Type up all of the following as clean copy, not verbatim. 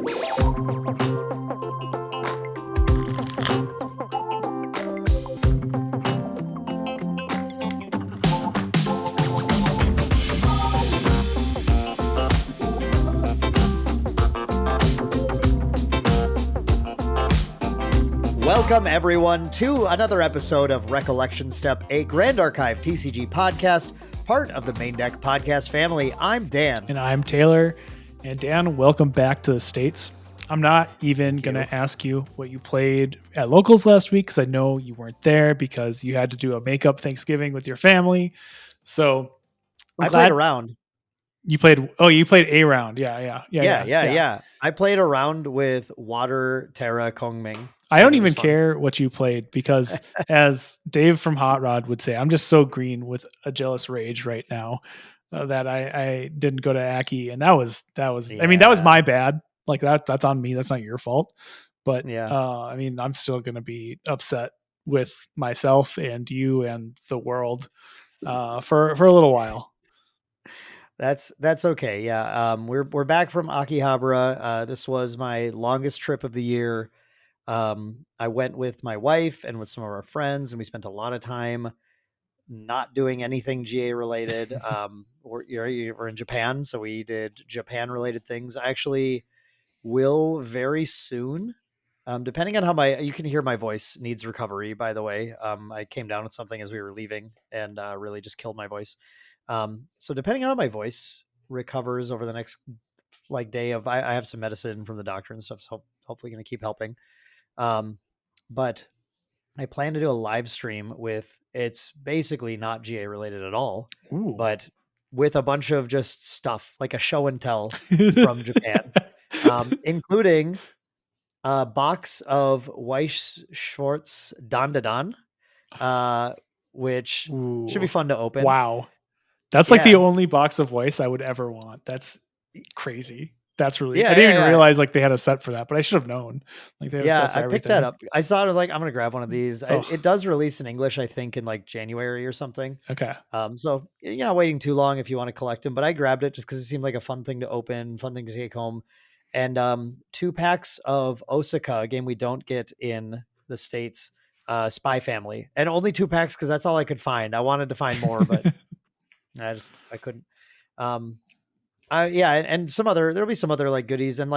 Welcome, everyone, to another episode of Recollection Step, a Grand Archive TCG podcast, part of the Maindeck podcast family. I'm Dan. And I'm Taylor. And Dan, welcome back to the States. I'm not even going to ask you what you played at Locals last week, because I know you weren't there because you had to do a makeup Thanksgiving with your family. So I played a round. You played a round. Yeah. I played a round with Water, Terra, Kongming. I don't even care what you played because, as Dave from Hot Rod would say, I'm just so green with a jealous rage right now that I didn't go to Aki, and that was. Yeah. I mean, that was my bad. Like that's on me. That's not your fault. But I mean, I'm still gonna be upset with myself and you and the world for a little while. That's okay. Yeah. We're back from Akihabara. This was my longest trip of the year. I went with my wife and with some of our friends, and we spent a lot of time not doing anything GA related. We're in Japan, so we did Japan related things. I actually will very soon, depending on how you can hear my voice needs recovery, by the way. I came down with something as we were leaving and really just killed my voice. So depending on how my voice recovers over the next day of, I have some medicine from the doctor and stuff, so hopefully going to keep helping. But I plan to do a live stream it's basically not GA related at all, but with a bunch of just stuff like a show and tell from Japan, including a box of Weiss Schwartz Dandadan, which should be fun to open. Wow. That's like the only box of Weiss I would ever want. That's crazy. That's really, I didn't even realize they had a set for that, but I should have known. They had a set for I picked that up. I saw it. I was like, I'm going to grab one of these. It does release in English, I think, in January or something. Okay. So you're not waiting too long if you want to collect them, but I grabbed it just because it seemed like a fun thing to open, fun thing to take home. And 2 packs of Osaka, a game we don't get in the States, Spy Family, and only 2 packs because that's all I could find. I wanted to find more, but I couldn't. And there'll be some other goodies, and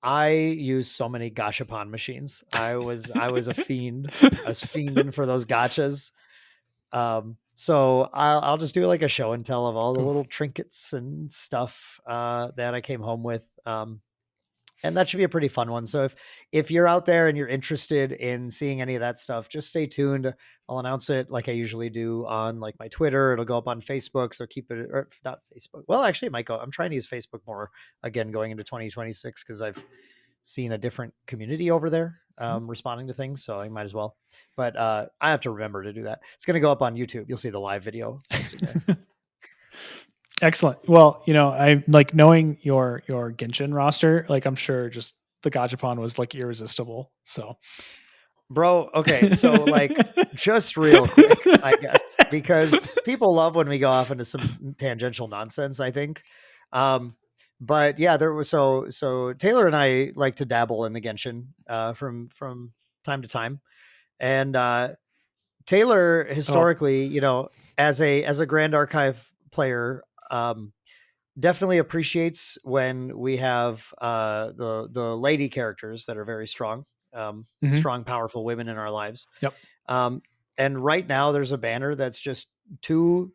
I use so many gachapon machines. I was a fiend. I was fiending for those gachas. So I'll just do a show and tell of all the little trinkets and stuff that I came home with. And that should be a pretty fun one. So if you're out there and you're interested in seeing any of that stuff, just stay tuned. I'll announce it like I usually do on my Twitter. It'll go up on Facebook. So keep it, or not Facebook. Well, actually it might go. I'm trying to use Facebook more again, going into 2026, because I've seen a different community over there responding to things. So I might as well, but I have to remember to do that. It's going to go up on YouTube. You'll see the live video. Excellent. Well, I knowing your Genshin roster, I'm sure just the gachapon was irresistible. So, bro, okay, so just real quick, I guess, because people love when we go off into some tangential nonsense, I think. But yeah, there was so Taylor and I like to dabble in the Genshin from time to time, and Taylor historically, as a Grand Archive player, definitely appreciates when we have the lady characters that are very strong, strong, powerful women in our lives. Yep. And right now there's a banner that's just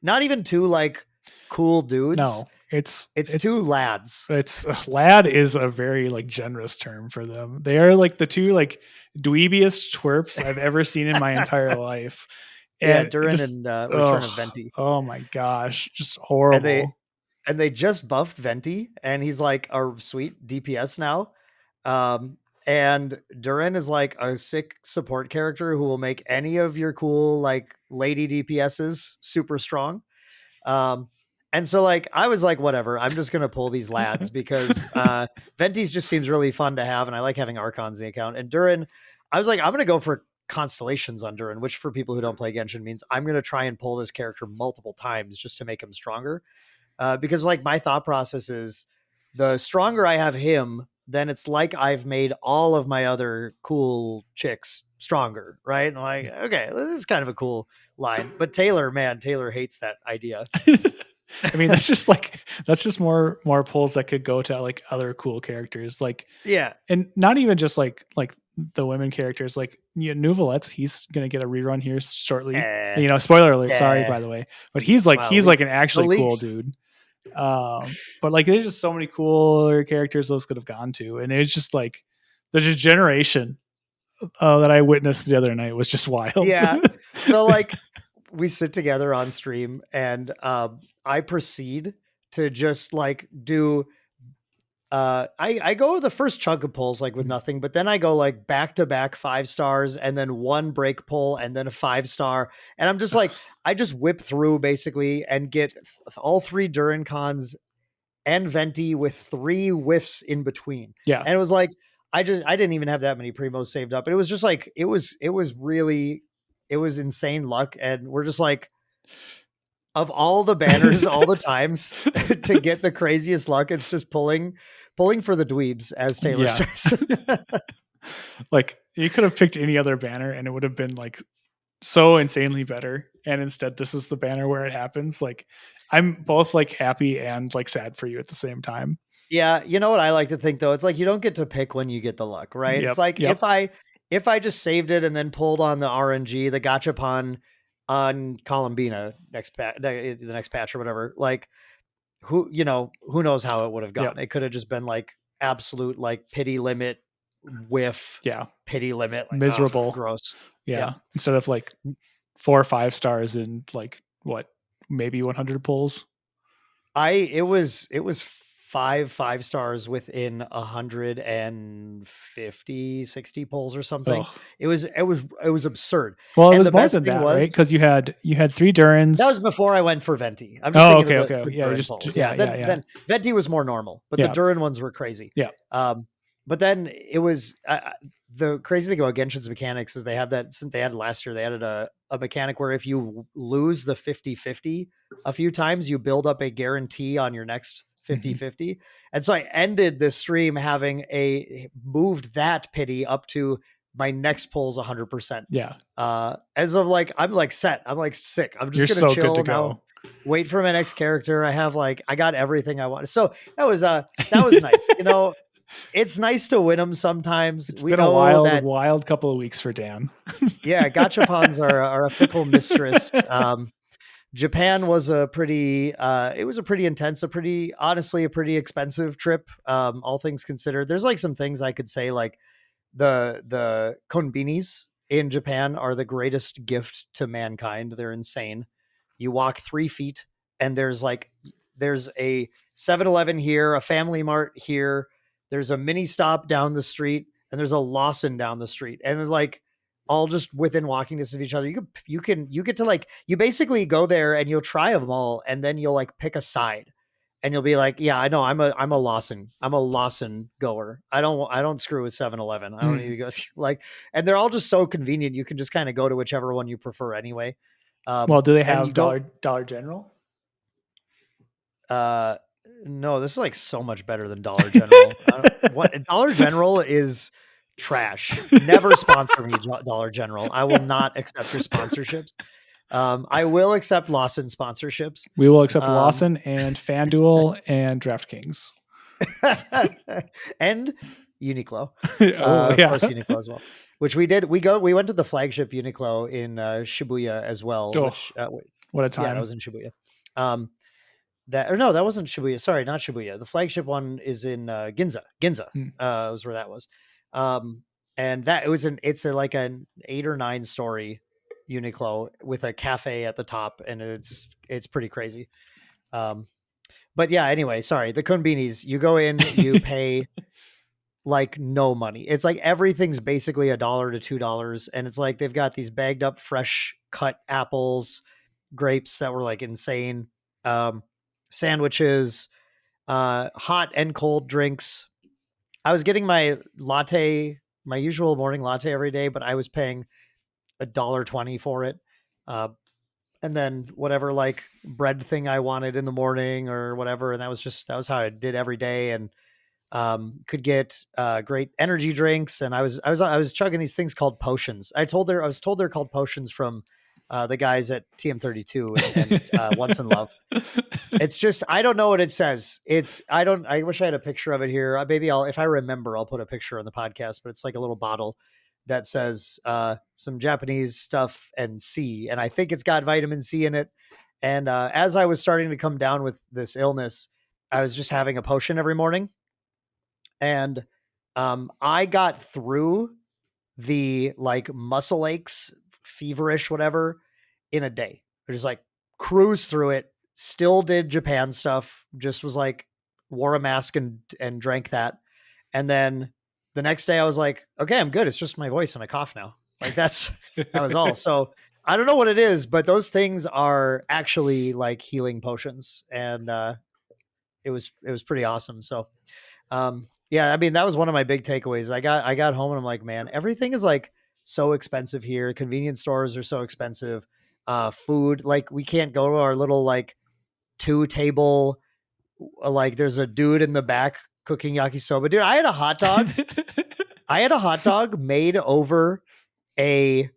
not even two cool dudes. No, it's 2 lads. Lad is a very generous term for them. They are the 2 dweebiest twerps I've ever seen in my entire life. And Durin and Return of Venti. Oh my gosh, just horrible. And they just buffed Venti, and he's a sweet DPS now. And Durin is a sick support character who will make any of your cool lady DPSs super strong. And so I was whatever, I'm just gonna pull these lads because Venti's just seems really fun to have, and I like having Archons in the account. And Durin, I was I'm gonna go for constellations on Durin, which for people who don't play Genshin means I'm going to try and pull this character multiple times just to make him stronger. Because my thought process is the stronger I have him, then it's like I've made all of my other cool chicks stronger, right? And I'm like, okay, this is kind of a cool line. But Taylor, man, Taylor hates that idea. I mean, that's just more pulls that could go to like other cool characters, like, Yeah. and not even just like the women characters, like, Nouvelette's, he's gonna get a rerun here shortly. Eh, Spoiler alert, sorry eh. by the way, but he's like Wow, he's like leaks. an The actually cool leaks. dude. But like there's just so many cooler characters those could have gone to, and it's just like the generation that I witnessed the other night was just wild. Yeah. So like we sit together on stream and I proceed to just like do I go the first chunk of pulls like with nothing, but then I go like back to back 5 stars and then one break pull and then a 5 star. And I'm just like, I just whip through basically and get all 3 Durincons and Venti with 3 whiffs in between. Yeah. And it was like, I didn't even have that many primos saved up. But it was just like, it was insane luck. And we're just like, of all the banners, all the times to get the craziest luck, it's just pulling for the dweebs, as Taylor says. Like you could have picked any other banner and it would have been like so insanely better. And instead, this is the banner where it happens. Like I'm both like happy and like sad for you at the same time. Yeah, you know what I like to think though? It's like you don't get to pick when you get the luck, right? Yep, It's like yep. if I just saved it and then pulled on the RNG, the gachapon on Columbina the next patch or whatever, like who knows how it would have gone. It could have just been like absolute like pity limit whiff. Yeah. Pity limit. Like, miserable. ugh, gross. Yeah. Instead of like 4 or 5 stars in like what, maybe 100 pulls. It was 5 stars within 150, 60 pulls or something. Ugh. It was absurd. Well, it And was the more best than thing that, was, right? Because you had 3 Durans. that was before I went for Venti. I'm just thinking of the Yeah, Duran pulls. Then Venti was more normal, but the Duran ones were crazy. Yeah. But then it was the crazy thing about Genshin's mechanics is they have that, since they had last year, they added a mechanic where if you lose the 50-50 a few times, you build up a guarantee on your next 50-50. And so I ended this stream having moved that pity up to my next pull's 100%. Yeah. As of like, I'm like set. I'm like sick. I'm just You're gonna so chill good to now. go. Wait for my next character. I got everything I wanted. So that was nice. It's nice to win them sometimes. It's been a wild couple of weeks for Dan. Yeah, gachapons are a fickle mistress. Japan was a pretty intense, honestly a pretty expensive trip. All things considered, there's like some things I could say, like the konbinis in Japan are the greatest gift to mankind. They're insane. You walk 3 feet and there's a 7-Eleven here, a Family Mart here. There's a mini stop down the street and there's a Lawson down the street. And they're like all just within walking distance of each other. You get to like, you basically go there and you'll try them all. And then you'll like pick a side and you'll be like, yeah, I know I'm a Lawson goer. I don't screw with 7-Eleven. I don't need to go like, and they're all just so convenient. You can just kind of go to whichever one you prefer anyway. Well, do they have Dollar General? No, this is like so much better than Dollar General. Dollar General is trash. Never sponsor me, Dollar General. I will not accept your sponsorships. I will accept Lawson sponsorships. We will accept Lawson and FanDuel and DraftKings. And Uniqlo. Of course, Uniqlo as well. Which we did. We went to the flagship Uniqlo in Shibuya as well. What a time. Yeah, that was in Shibuya. That wasn't Shibuya. Sorry, not Shibuya. The flagship one is in Ginza. Ginza was where that was. And that it's like an 8 or 9 story Uniqlo with a cafe at the top, and it's pretty crazy. But yeah, anyway, sorry. The konbinis, you go in, you pay like no money. It's like everything's basically $1 to $2, and it's like they've got these bagged up fresh cut apples, grapes that were like insane. Sandwiches, hot and cold drinks. I was getting my latte, my usual morning latte every day, but I was paying $1.20 for it. and then whatever like bread thing I wanted in the morning or whatever. And that was how I did every day. And could get great energy drinks. And I was chugging these things called potions. I was told they're called potions from the guys at TM32 and Once in Love. It's just I don't know what it says. I wish I had a picture of it here. Maybe I'll if I remember I'll put a picture on the podcast. But it's like a little bottle that says some Japanese stuff and C, and I think it's got vitamin C in it. And as I was starting to come down with this illness, I was just having a potion every morning, and I got through the like muscle aches, feverish, whatever, in a day. I just like cruised through it. Still did Japan stuff. Just was like wore a mask and drank that. And then the next day I was like, okay, I'm good. It's just my voice and I cough now. Like that was all. So I don't know what it is, but those things are actually like healing potions, and it was pretty awesome. So yeah, I mean, that was one of my big takeaways. I got home and I'm like, man, everything is like so expensive here. Convenience stores are so expensive. Food, like we can't go to our little like two table, like there's a dude in the back cooking yakisoba. Dude, I had a hot dog. I had a hot dog made over a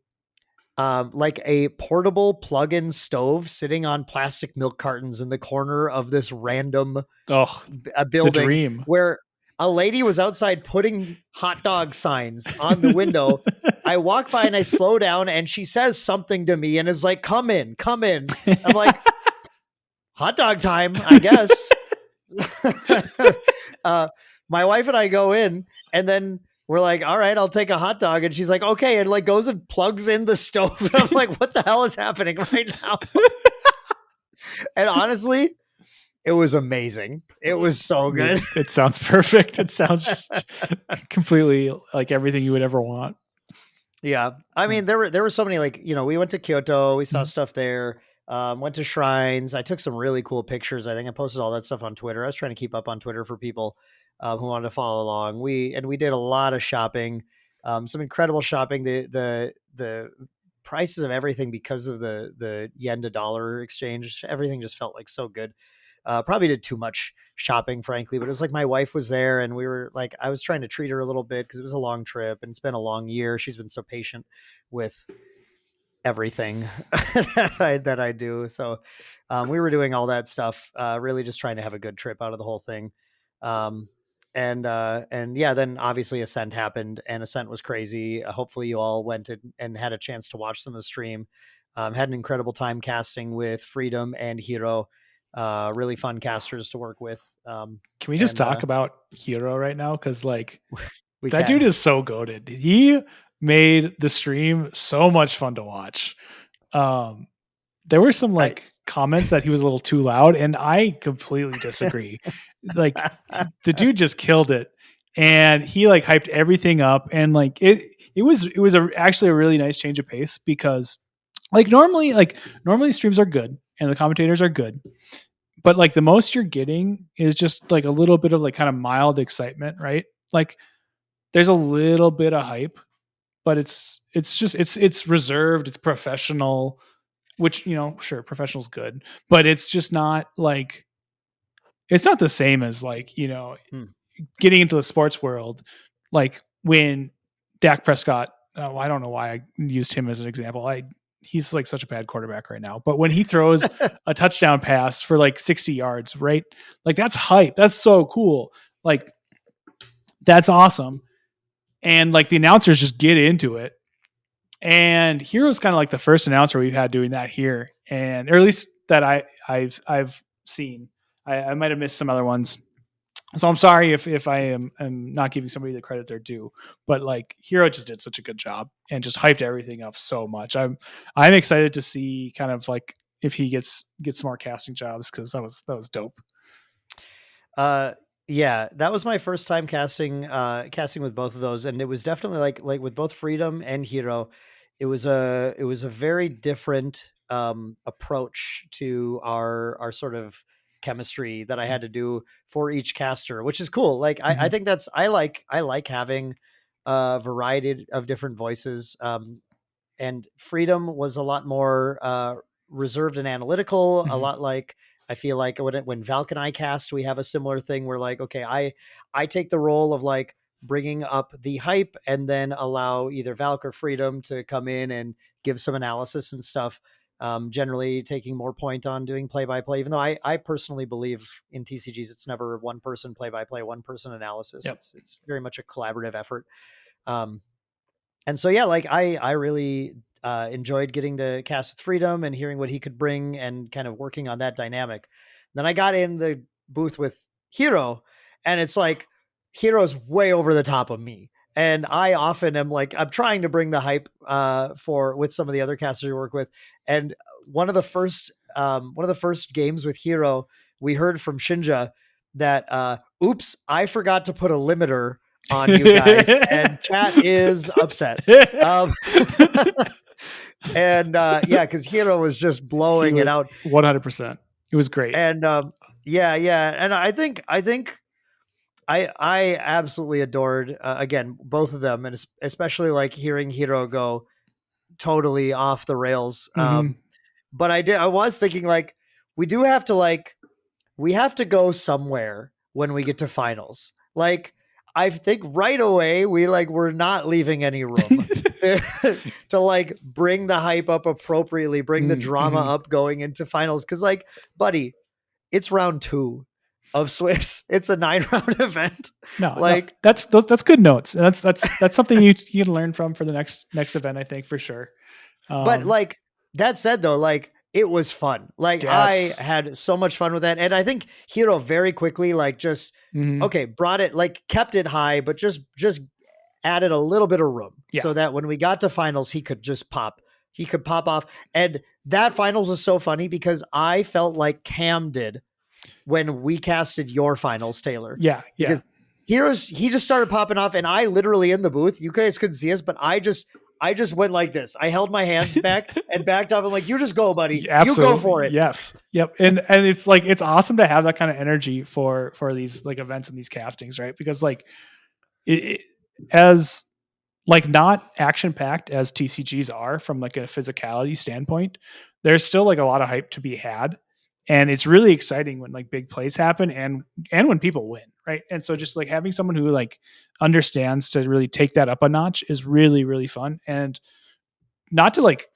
like a portable plug-in stove sitting on plastic milk cartons in the corner of this random Oh, a the building dream. where a lady was outside putting hot dog signs on the window. I walk by and I slow down and she says something to me and is like, come in, come in. I'm like, hot dog time, I guess. My wife and I go in, and then we're like, all right, I'll take a hot dog. And she's like, okay. And like goes and plugs in the stove. And I'm like, what the hell is happening right now? And honestly, it was amazing. It was so good. It sounds perfect. It sounds just completely like everything you would ever want. Yeah. I mean, there were so many, like, you know, we went to Kyoto, we saw stuff there, went to shrines. I took some really cool pictures. I think I posted all that stuff on Twitter. I was trying to keep up on Twitter for people who wanted to follow along. We did a lot of shopping, some incredible shopping. The prices of everything, because of the yen to dollar exchange, everything just felt like so good. Probably did too much shopping, frankly, but it was like my wife was there and we were like, I was trying to treat her a little bit because it was a long trip and it's been a long year. She's been so patient with everything that I do. So we were doing all that stuff, really just trying to have a good trip out of the whole thing. Um, and yeah, then obviously Ascent happened, and Ascent was crazy. Hopefully you all went and had a chance to watch some of the stream. Had an incredible time casting with Freedom and Hiro. Really fun casters to work with. Can we just talk about Hiro right now? Because like that can. dude is so goated. He made the stream so much fun to watch. There were some like comments that he was a little too loud, and I completely disagree. Like the dude just killed it, and he like hyped everything up, and like it was actually a really nice change of pace, because normally streams are good and the commentators are good, but like the most you're getting is just like a little bit of like kind of mild excitement, right? Like there's a little bit of hype, but it's reserved, it's professional, which, you know, sure, professional's good, but it's just not like, it's not the same as like, you know, getting into the sports world. Like when Dak Prescott, I don't know why I used him as an example. He's like such a bad quarterback right now, but when he throws a touchdown pass for like 60 yards, right? Like that's hype. That's so cool. Like that's awesome. And like the announcers just get into it. And Hiro's kind of like the first announcer we've had doing that here, and or at least that I've seen. I might have missed some other ones, so I'm sorry if I am not giving somebody the credit they're due. But like Hiro just did such a good job and just hyped everything up so much. I'm excited to see kind of like if he gets some more casting jobs, because that was dope. Yeah, that was my first time casting with both of those, and it was definitely like with both Freedom and Hiro, it was a very different approach to our sort of chemistry that I had to do for each caster, which is cool. Like I think that's I like having a variety of different voices. And Freedom was a lot more reserved and analytical, a Mhm. lot like I feel like when Valk and I cast, we have a similar thing where like, okay, I take the role of like bringing up the hype and then allow either Valk or Freedom to come in and give some analysis and stuff. Generally taking more point on doing play by play, even though I personally believe in TCGs, it's never one person play by play, one person analysis. Yep. It's very much a collaborative effort. Um, and so yeah, like I really enjoyed getting to cast with Freedom and hearing what he could bring and kind of working on that dynamic. Then I got in the booth with Hiro, and it's like Hiro's way over the top of me. And I often am like, I'm trying to bring the hype for with some of the other casters we work with. And one of the first games with Hiro, we heard from Shinja that oops, I forgot to put a limiter on you guys, and chat is upset. Um, and yeah, because Hiro was just He blowing it was out, 100%. It was great. and yeah, and I think I absolutely adored again both of them, and especially like hearing Hiro go totally off the rails. Mhm. But I was thinking like we do have to like we have to go somewhere when we get to finals. Like, I think right away we're not leaving any room to like bring the hype up appropriately, bring the drama Mhm. up going into finals. Cause like, buddy, it's round 2 of Swiss. It's a 9 round event. No, Like, that's good notes. And that's something you can learn from for the next event, I think, for sure. but Um, like that said though, like it was fun. Like I yes. had so much fun with that. And I think Hiro very quickly like just Mhm. okay, brought it like kept it high, but just added a little bit of room Yeah. so that when we got to finals, he could just pop. He could pop off. And that finals was so funny because I felt like Cam did when we casted your finals, Taylor, Yeah. Yeah. because he just started popping off, and I literally in the booth, you guys couldn't see us, but I just went like this. I held my hands back and backed off. I'm like, you just go, buddy. You go Absolutely. for it. Yes. Yep. And it's like it's awesome to have that kind of energy for these like events and these castings, right? Because like it as like not action packed as TCGs are from like a physicality standpoint, there's still like a lot of hype to be had. And it's really exciting when like big plays happen and when people win, right? And so just like having someone who like understands to really take that up a notch is really, really fun. And not to like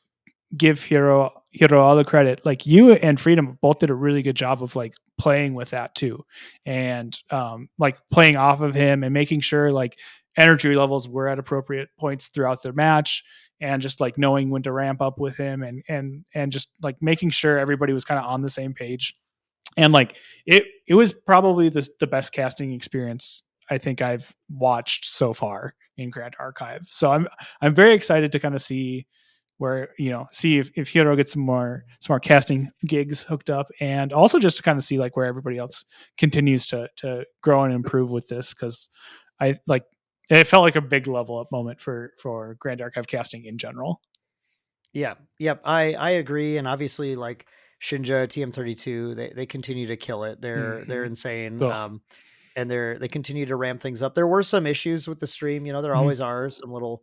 give Hiro all the credit. Like you and Freedom both did a really good job of like playing with that too, and like playing off of him and making sure like energy levels were at appropriate points throughout the match, and just like knowing when to ramp up with him and just like making sure everybody was kind of on the same page. And like it was probably the best casting experience I think I've watched so far in Grand Archive. So I'm very excited to kind of see where see if Hiro gets some more casting gigs hooked up, and also just to kind of see like where everybody else continues to grow and improve with this, because I like it felt like a big level up moment for Grand Archive casting in general. Yeah. Yep. I agree. And obviously like Shinja TM32, they continue to kill it. They're Mm-hmm. insane. Oh. And they continue to ramp things up. There were some issues with the stream, there Mm-hmm. always are some little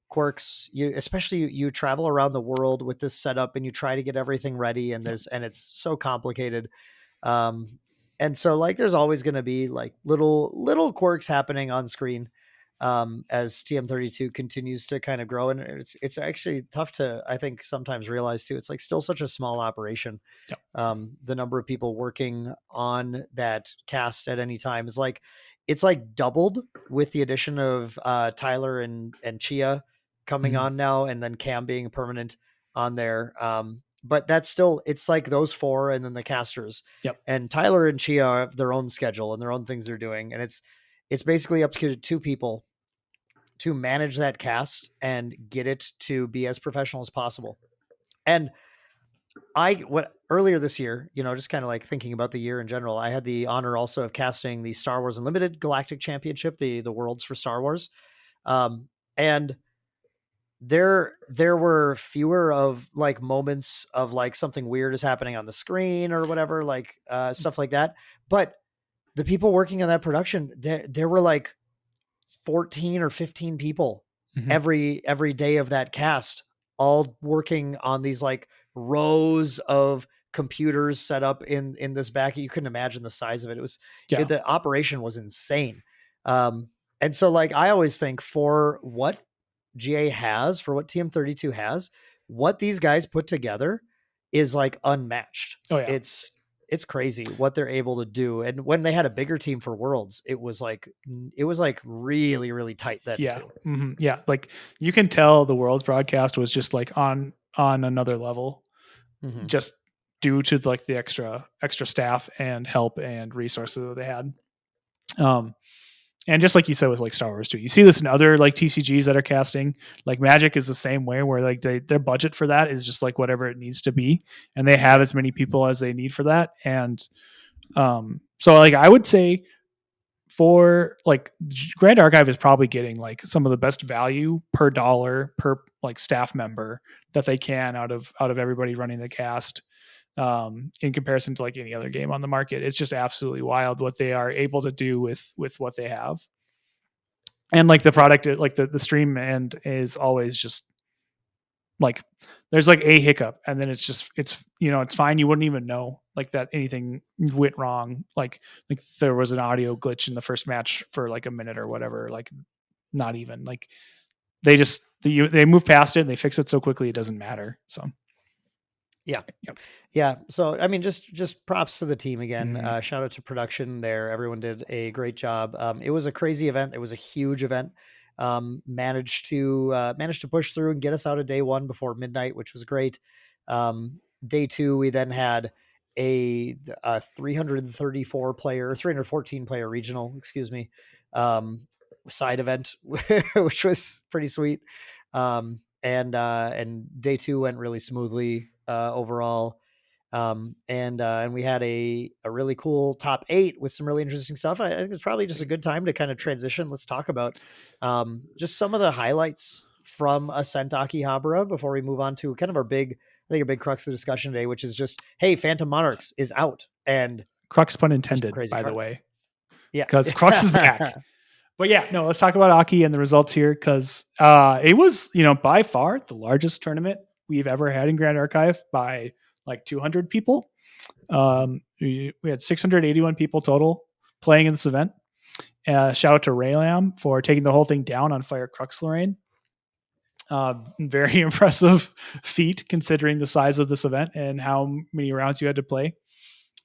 quirks. Especially you travel around the world with this setup and you try to get everything ready, and Yep. it's so complicated. Um and so like there's always going to be like little quirks happening on screen as TM32 continues to kind of grow. And it's actually tough to, I think, sometimes realize too. It's like still such a small operation. Yep. The number of people working on that cast at any time is like it's like doubled with the addition of Tyler and Chia coming Mm-hmm. on now, and then Cam being permanent on there. But that's still it's like those four and then the casters. Yep. And Tyler and Chia have their own schedule and their own things they're doing, and it's basically up to two people to manage that cast and get it to be as professional as possible. And I what earlier this year, just kind of like thinking about the year in general, I had the honor also of casting the Star Wars Unlimited Galactic Championship, the worlds for Star Wars. And there were fewer of like moments of like something weird is happening on the screen or whatever, like stuff like that. But the people working on that production, there were like 14 or 15 people Mm-hmm. every day of that cast, all working on these like rows of computers set up in this back. You couldn't imagine the size of it. Yeah. The operation was insane. And so like I always think for what GA has, for what TM32 has, what these guys put together is like unmatched. Oh yeah. It's crazy what they're able to do. And when they had a bigger team for Worlds, it was like really really tight then Yeah. too. Yeah. Like you can tell the World's broadcast was just like on another level, Mm-hmm. just due to like the extra staff and help and resources that they had. And just like you said with like Star Wars too, you see this in other like TCGs that are casting. Like Magic is the same way, where like their budget for that is just like whatever it needs to be, and they have as many people as they need for that. And so like I would say for like Grand Archive is probably getting like some of the best value per dollar per like staff member that they can out of everybody running the cast, in comparison to like any other game on the market. It's just absolutely wild what they are able to do with what they have. And like the Yeah. product, like the stream end is always just like there's like a hiccup, and then it's it's fine. You wouldn't even know like that anything went wrong. Like there was an audio glitch in the first match for like a minute or whatever. Like not even like they move past it and they fix it so quickly it doesn't matter. So Yeah. yep. Yeah. So, I mean, just props to the team again. Mm-hmm. Shout out to production there. Everyone did a great job. It was a crazy event. It was a huge event. Managed to push through and get us out of day one before midnight, which was great. Day two, we then had a 314 player regional, excuse me, side event, which was pretty sweet. And day two went really smoothly overall. And we had a really cool top 8 with some really interesting stuff. I think it's probably just a good time to kind of transition. Let's talk about just some of the highlights from Ascent Akihabara before we move on to kind of a big crux of the discussion today, which is just, hey, Phantom Monarchs is out, and Crux pun there's some intended, crazy by the cards. way, Yeah. because Crux is back. But yeah, no, let's talk about Aki and the results here, because it was, by far the largest tournament we've ever had in Grand Archive by like 200 people. We had 681 people total playing in this event. Shout out to Raylam for taking the whole thing down on Fire Crux Lorraine. Very impressive feat considering the size of this event and how many rounds you had to play.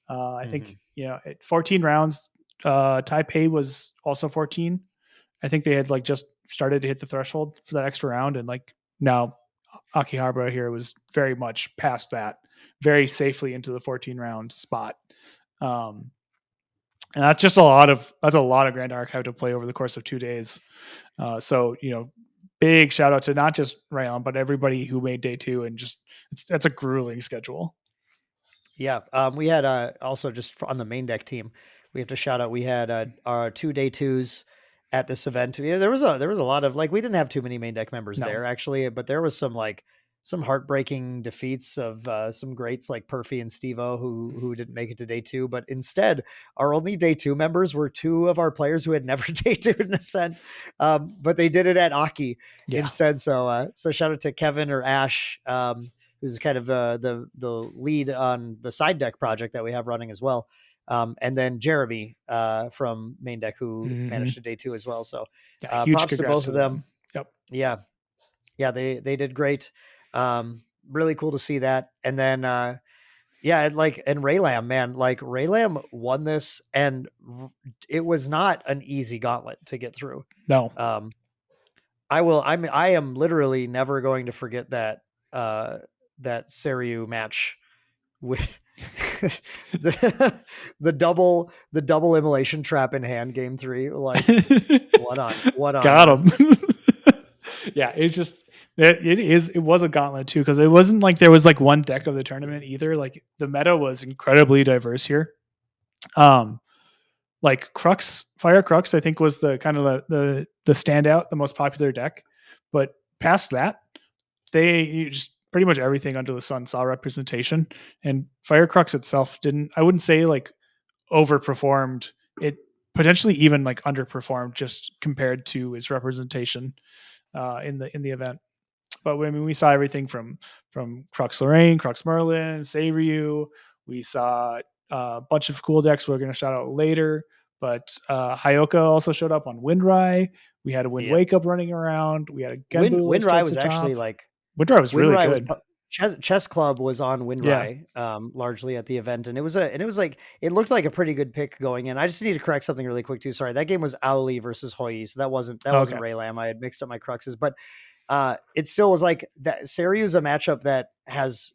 I think, at 14 rounds, Taipei was also 14. I think they had like just started to hit the threshold for that extra round, and like now Akihabara here was very much past that, very safely into the 14 round spot. And that's just a lot of Grand Archive to play over the course of 2 days. So big shout out to not just Rayon but everybody who made day two, and just that's a grueling schedule. Yeah. We had also just on the main deck team, we have to shout out. We had our 2 day twos at this event. Yeah, there was a lot of like, we didn't have too many main deck members there actually, but there was some heartbreaking defeats of some greats like Perfy and Stevo who didn't make it to day two, but instead our only day two members were 2 of our players who had never day two in Ascent, but they did it at Aki instead. So shout out to Kevin or Ash, who's kind of the lead on the side deck project that we have running as well. And then Jeremy from main deck, who managed to day two as well. So huge props to both of them. Yep. Yeah, they did great. Really cool to see that. And then and Raylam, man, like Raylam won this, and it was not an easy gauntlet to get through. No. I am literally never going to forget that that Seryu match with the double immolation trap in hand game 3. Like what on got him. Yeah, it's just it was a gauntlet too, because it wasn't like there was like one deck of the tournament either. Like the meta was incredibly diverse here. Like Fire Crux I think was the kind of the standout, the most popular deck, but past that they just pretty much everything under the sun saw representation. And Fire Crux itself I wouldn't say like overperformed. It potentially even like underperformed just compared to its representation in the event. But I mean, we saw everything from Crux Lorraine, Crux Merlin, Saveryu. We saw a bunch of cool decks we're going to shout out later. But Hyoka also showed up on Windrai. We had a Wind Yep. Wake Up running around. We had a Genbu list Windrai towards was the top. actually like Windrai was really Windrai was good. Chess Club was on Windrai largely at the event, and it was like it looked like a pretty good pick going in. I just need to correct something really quick too. Sorry, that game was Owly versus Hoi, so that wasn't Raylam. I had mixed up my cruxes, but it still was like that. Saryu is a matchup that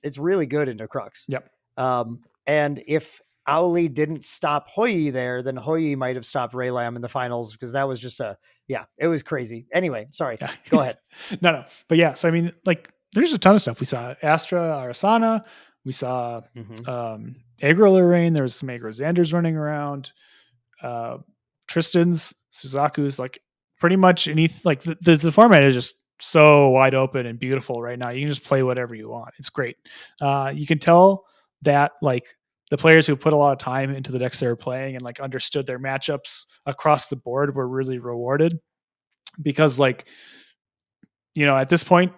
it's really good into Crux. Yep. And if Owly didn't stop Hoi there, then Hoi might have stopped Raylam in the finals, because that was just it was crazy. Anyway, sorry. Go ahead. No. But yeah, so I mean, like, there's a ton of stuff. We saw Astra Arasana. We saw Agro Lorraine. There was some Agro Xanders running around. Tristan's, Suzaku's, like pretty much anything. Like the format is just so wide open and beautiful right now. You can just play whatever you want. It's great. You can tell that like the players who put a lot of time into the decks they were playing and like understood their matchups across the board were really rewarded, because like, you know, at this point,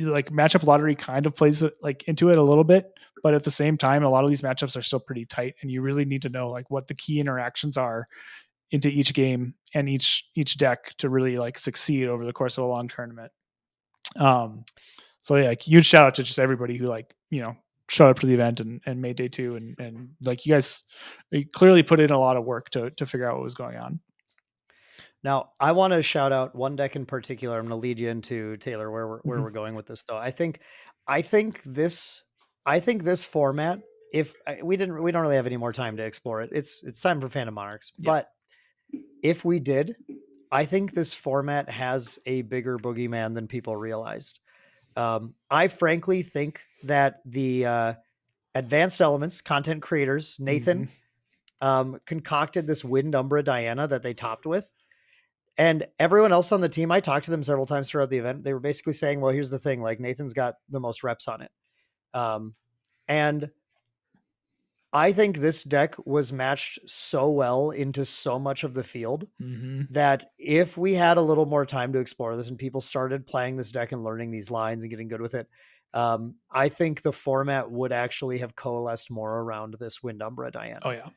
like matchup lottery kind of plays like into it a little bit, but at the same time, a lot of these matchups are still pretty tight, and you really need to know like what the key interactions are into each game and each deck to really like succeed over the course of a long tournament. So yeah, like, huge shout out to just everybody who like, you know, showed up to the event and made day two, and like you guys clearly put in a lot of work to figure out what was going on. Now, I want to shout out one deck in particular. I'm going to lead you into, Taylor, where we're going with this, though. I think this format, if we don't really have any more time to explore it, it's time for Phantom Monarchs. Yep. But if we did, I think this format has a bigger boogeyman than people realized. I frankly think that the Advanced Elements content creators, Nathan, concocted this Wind Umbra Diana that they topped with. And everyone else on the team, I talked to them several times throughout the event. They were basically saying, well, here's the thing, like Nathan's got the most reps on it. And I think this deck was matched so well into so much of the field that if we had a little more time to explore this and people started playing this deck and learning these lines and getting good with it, I think the format would actually have coalesced more around this Wind Umbra Diana. Oh yeah.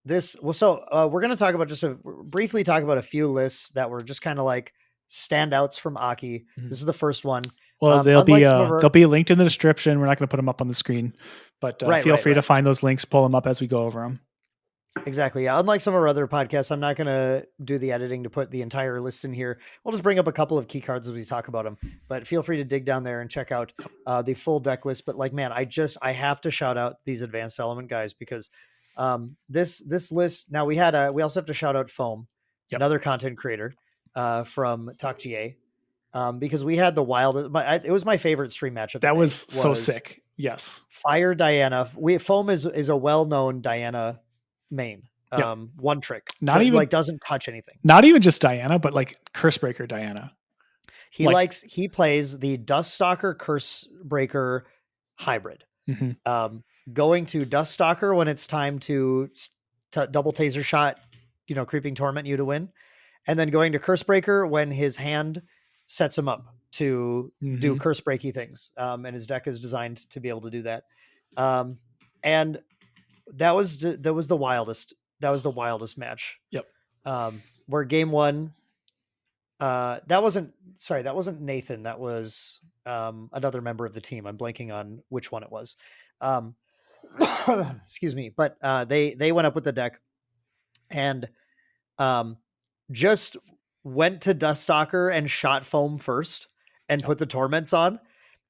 We're going to talk about briefly talk about a few lists that were just kind of like standouts from Aki. This is the first one. Well, they'll be linked in the description. We're not going to put them up on the screen, but feel free to find those links, pull them up as we go over them. Exactly. Yeah. Unlike some of our other podcasts, I'm not going to do the editing to put the entire list in here. We'll just bring up a couple of key cards as we talk about them, but feel free to dig down there and check out the full deck list. But like, man, I have to shout out these Advanced Element guys, because this list, now we also have to shout out Foam, another content creator from TalkGA, because we had the it was my favorite stream matchup. That was so sick. Yes. Fire Diana. Foam is a well-known Diana main. One trick. Not even like doesn't touch anything. Not even just Diana, but like Cursebreaker Diana. He plays the Duststalker Cursebreaker hybrid. Going to Duststalker when it's time to double taser shot, Creeping Torment you to win. And then going to Cursebreaker when his hand sets him up to do curse breaky things. And his deck is designed to be able to do that. And that was the wildest. That was the wildest match. Yep. Where game one, that wasn't Nathan. That was another member of the team. I'm blanking on which one it was. Excuse me. But they went up with the deck and just went to Duststalker and shot Foam first and put the torments on.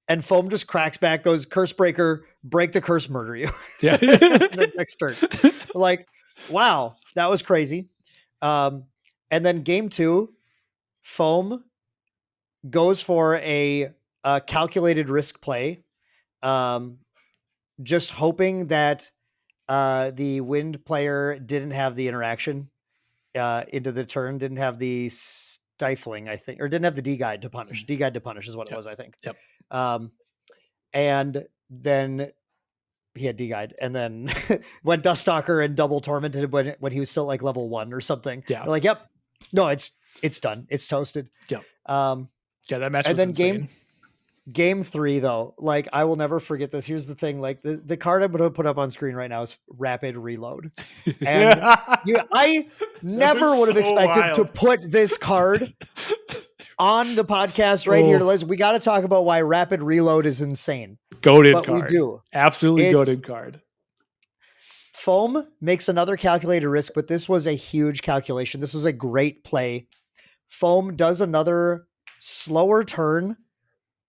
And Foam just cracks back, goes Cursebreaker, break the curse, murder you. Yeah. The next turn. Like, wow, that was crazy. And then game two, Foam goes for a calculated risk play, just hoping that the Wind player didn't have the interaction into the turn, didn't have the stifling, I think, or didn't have the D-guide to punish. D-guide to punish is what it was, I think. Yep. And then he had D-guide, and then went Duststalker and double tormented when he was still like level 1 or something. Yeah. We're like, yep, no, it's done. It's toasted. Yep. Yeah, that match And was then insane. game 3 though, like I will never forget this. Here's the thing, like the card I'm going to put up on screen right now is Rapid Reload. And I That was never would have so expected to wild. put this card on the podcast right here. Oh, We got to talk about why Rapid Reload is insane, goated but we card. do. Absolutely It's goated card. Foam makes another calculated risk, but this was a huge calculation. This was a great play. Foam does another slower turn,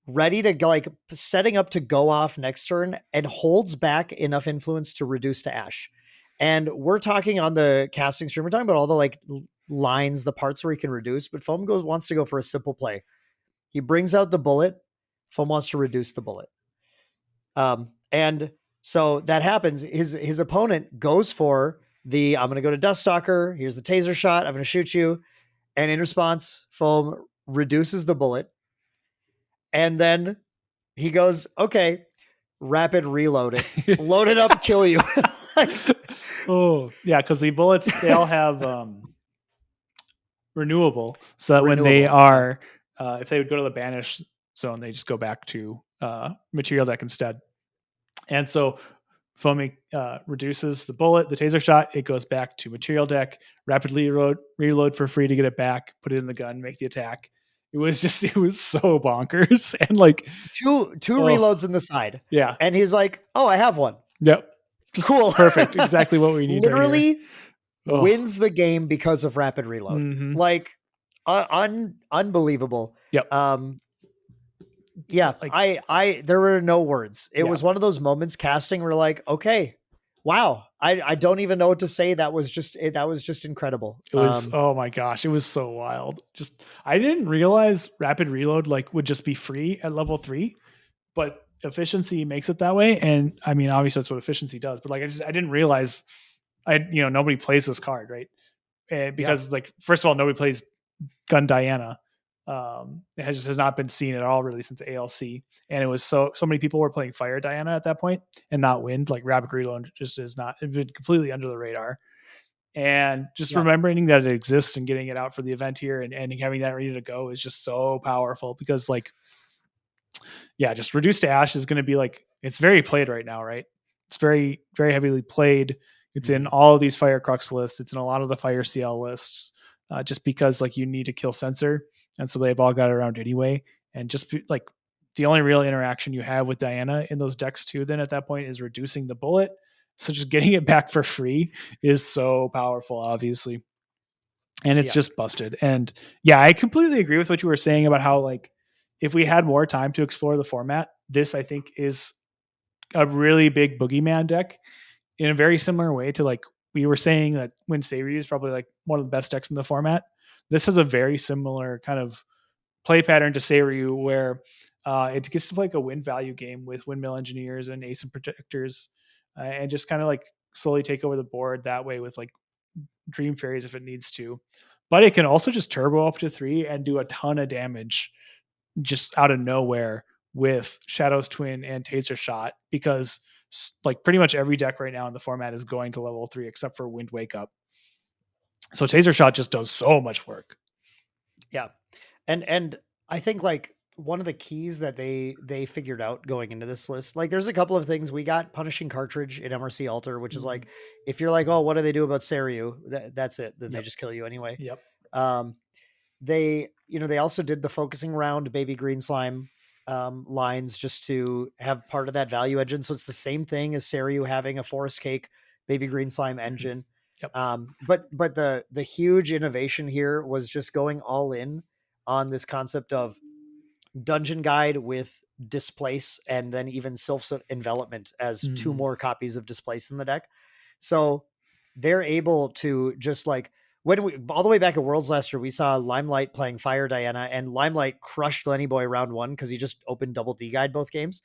ready to like setting up to go off next turn, and holds back enough influence to reduce to Ash. And we're talking on the casting stream, we're talking about all the like lines, the parts where he can reduce, but Foam wants to go for a simple play. He brings out the bullet. Foam wants to reduce the bullet. And so that happens. His opponent goes for the I'm going to go to Duststalker. Here's the taser shot. I'm going to shoot you. And in response, Foam reduces the bullet. And then he goes, okay, Rapid Reload it. Load it up, kill you. Oh, yeah, because the bullets, they all have renewable. So that when they are, if they would go to the banish zone, they just go back to material deck instead. And so foaming reduces the bullet, the taser shot, it goes back to material deck, rapidly reload for free to get it back, put it in the gun, make the attack. It was so bonkers. And like two reloads in the side. Yeah. And he's like, oh, I have one. Yep. Just cool. Perfect. Exactly what we need. Literally right wins the game because of Rapid Reload. Mm-hmm. Like unbelievable. Yep. Yeah, like, there were no words. It was one of those moments casting where like, okay, wow, I don't even know what to say. That was just incredible. It was oh my gosh, it was so wild. Just I didn't realize Rapid Reload like would just be free at level 3, but efficiency makes it that way. And I mean, obviously that's what efficiency does. But like I didn't realize nobody plays this card, right? Because like first of all, nobody plays Gun Diana. It has not been seen at all really since ALC, and it was so many people were playing Fire Diana at that point and not Wind. Like Rapid Reload just is not, it's been completely under the radar. And just remembering that it exists and getting it out for the event here and having that ready to go is just so powerful because like, yeah, just Reduce to Ash is going to be like, it's very played right now, right? It's very, very heavily played. It's in all of these Fire Crux lists. It's in a lot of the Fire CL lists, just because like you need to kill Censor. And so they've all got it around anyway. And just like the only real interaction you have with Diana in those decks too, then at that point is reducing the bullet. So just getting it back for free is so powerful, obviously. And it's just busted. And yeah, I completely agree with what you were saying about how like, if we had more time to explore the format, this I think is a really big boogeyman deck in a very similar way to like we were saying that Wind Savior is probably like one of the best decks in the format. This has a very similar kind of play pattern to Seiryu where it gets to play like a win value game with Windmill Engineers and Ace and Protectors and just kind of like slowly take over the board that way with like Dream Fairies if it needs to. But it can also just turbo up to 3 and do a ton of damage just out of nowhere with Shadow's Twin and Taser Shot because like pretty much every deck right now in the format is going to level 3 except for Wind Wake Up. So Taser Shot just does so much work. Yeah. And I think like one of the keys that they figured out going into this list, like there's a couple of things. We got Punishing Cartridge in MRC Alter, which is like, if you're like, oh, what do they do about Seiryu? That's it. Then they just kill you anyway. Yep. They also did the Focusing Round Baby Green Slime lines just to have part of that value engine. So it's the same thing as Seiryu having a Forest Cake Baby Green Slime engine. Yep. But the huge innovation here was just going all in on this concept of Dungeon Guide with Displace and then even Sylph's Envelopment as 2 more copies of Displace in the deck. So they're able to just like, when we all the way back at Worlds last year, we saw Limelight playing Fire Diana, and Limelight crushed Lenny Boy round 1 because he just opened double D guide both games.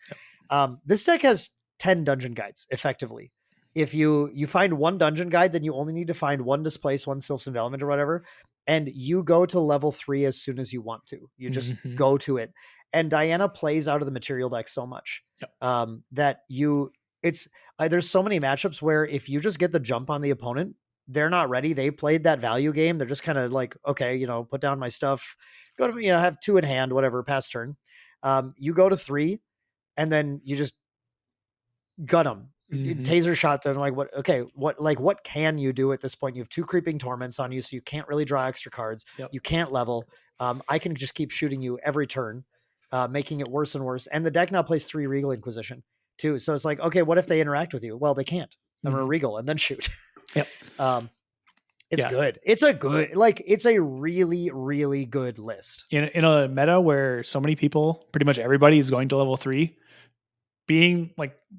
This deck has 10 dungeon guides effectively. If you find 1 dungeon guide, then you only need to find 1 Displace, 1 Sylph's Envelopment or whatever, and you go to level 3 as soon as you want to. You just go to it. And Diana plays out of the material deck so much that there's so many matchups where if you just get the jump on the opponent, they're not ready. They played that value game. They're just kind of like, okay, put down my stuff, go to, have 2 in hand, whatever, pass turn. You go to 3 and then you just gut them, taser shot them. Like what can you do at this point? You have 2 creeping torments on you, so you can't really draw extra cards. Yep. You can't level. I can just keep shooting you every turn, making it worse and worse. And the deck now plays 3 Regal Inquisition too. So it's like, okay, what if they interact with you? Well, they can't. I'm gonna Regal and then shoot. Yep. It's good. It's a really, really good list. In a meta where so many people, pretty much everybody is going to level 3, being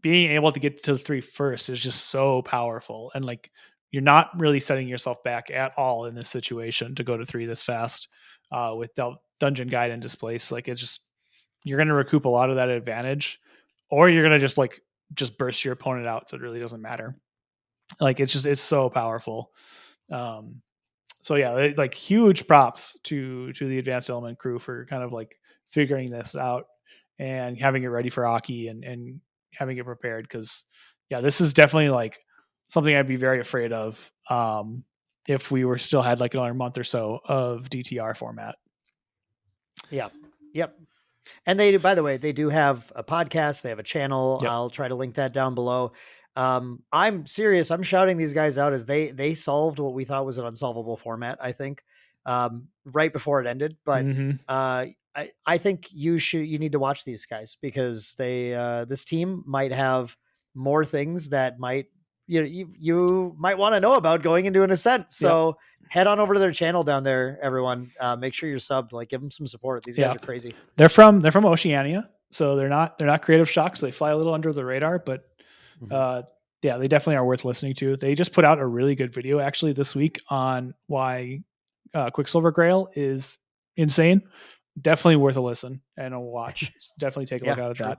able to get to the 3 first is just so powerful. And like, you're not really setting yourself back at all in this situation to go to 3 this fast with Dungeon Guide and Displace. Like, it's just, you're going to recoup a lot of that advantage, or you're going to just burst your opponent out. So it really doesn't matter. Like, it's so powerful. So yeah, like huge props to the Advanced Element crew for kind of like figuring this out and having it ready for Aki and having it prepared. Cause yeah, this is definitely like something I'd be very afraid of if we were still had like another month or so of DTR format. Yeah. Yep. And they do, by the way, they do have a podcast. They have a channel. Yep. I'll try to link that down below. I'm serious. I'm shouting these guys out as they solved what we thought was an unsolvable format, I think, right before it ended. But I think you need to watch these guys because this team might have more things that you might want to know about going into an Ascent. So head on over to their channel down there, everyone. Make sure you're subbed. Like, give them some support. These guys are crazy. They're from Oceania, so they're not Creative Shock. So they fly a little under the radar, but yeah, they definitely are worth listening to. They just put out a really good video actually this week on why Quicksilver Grail is insane. Definitely worth a listen and a watch. Definitely take a look out at that.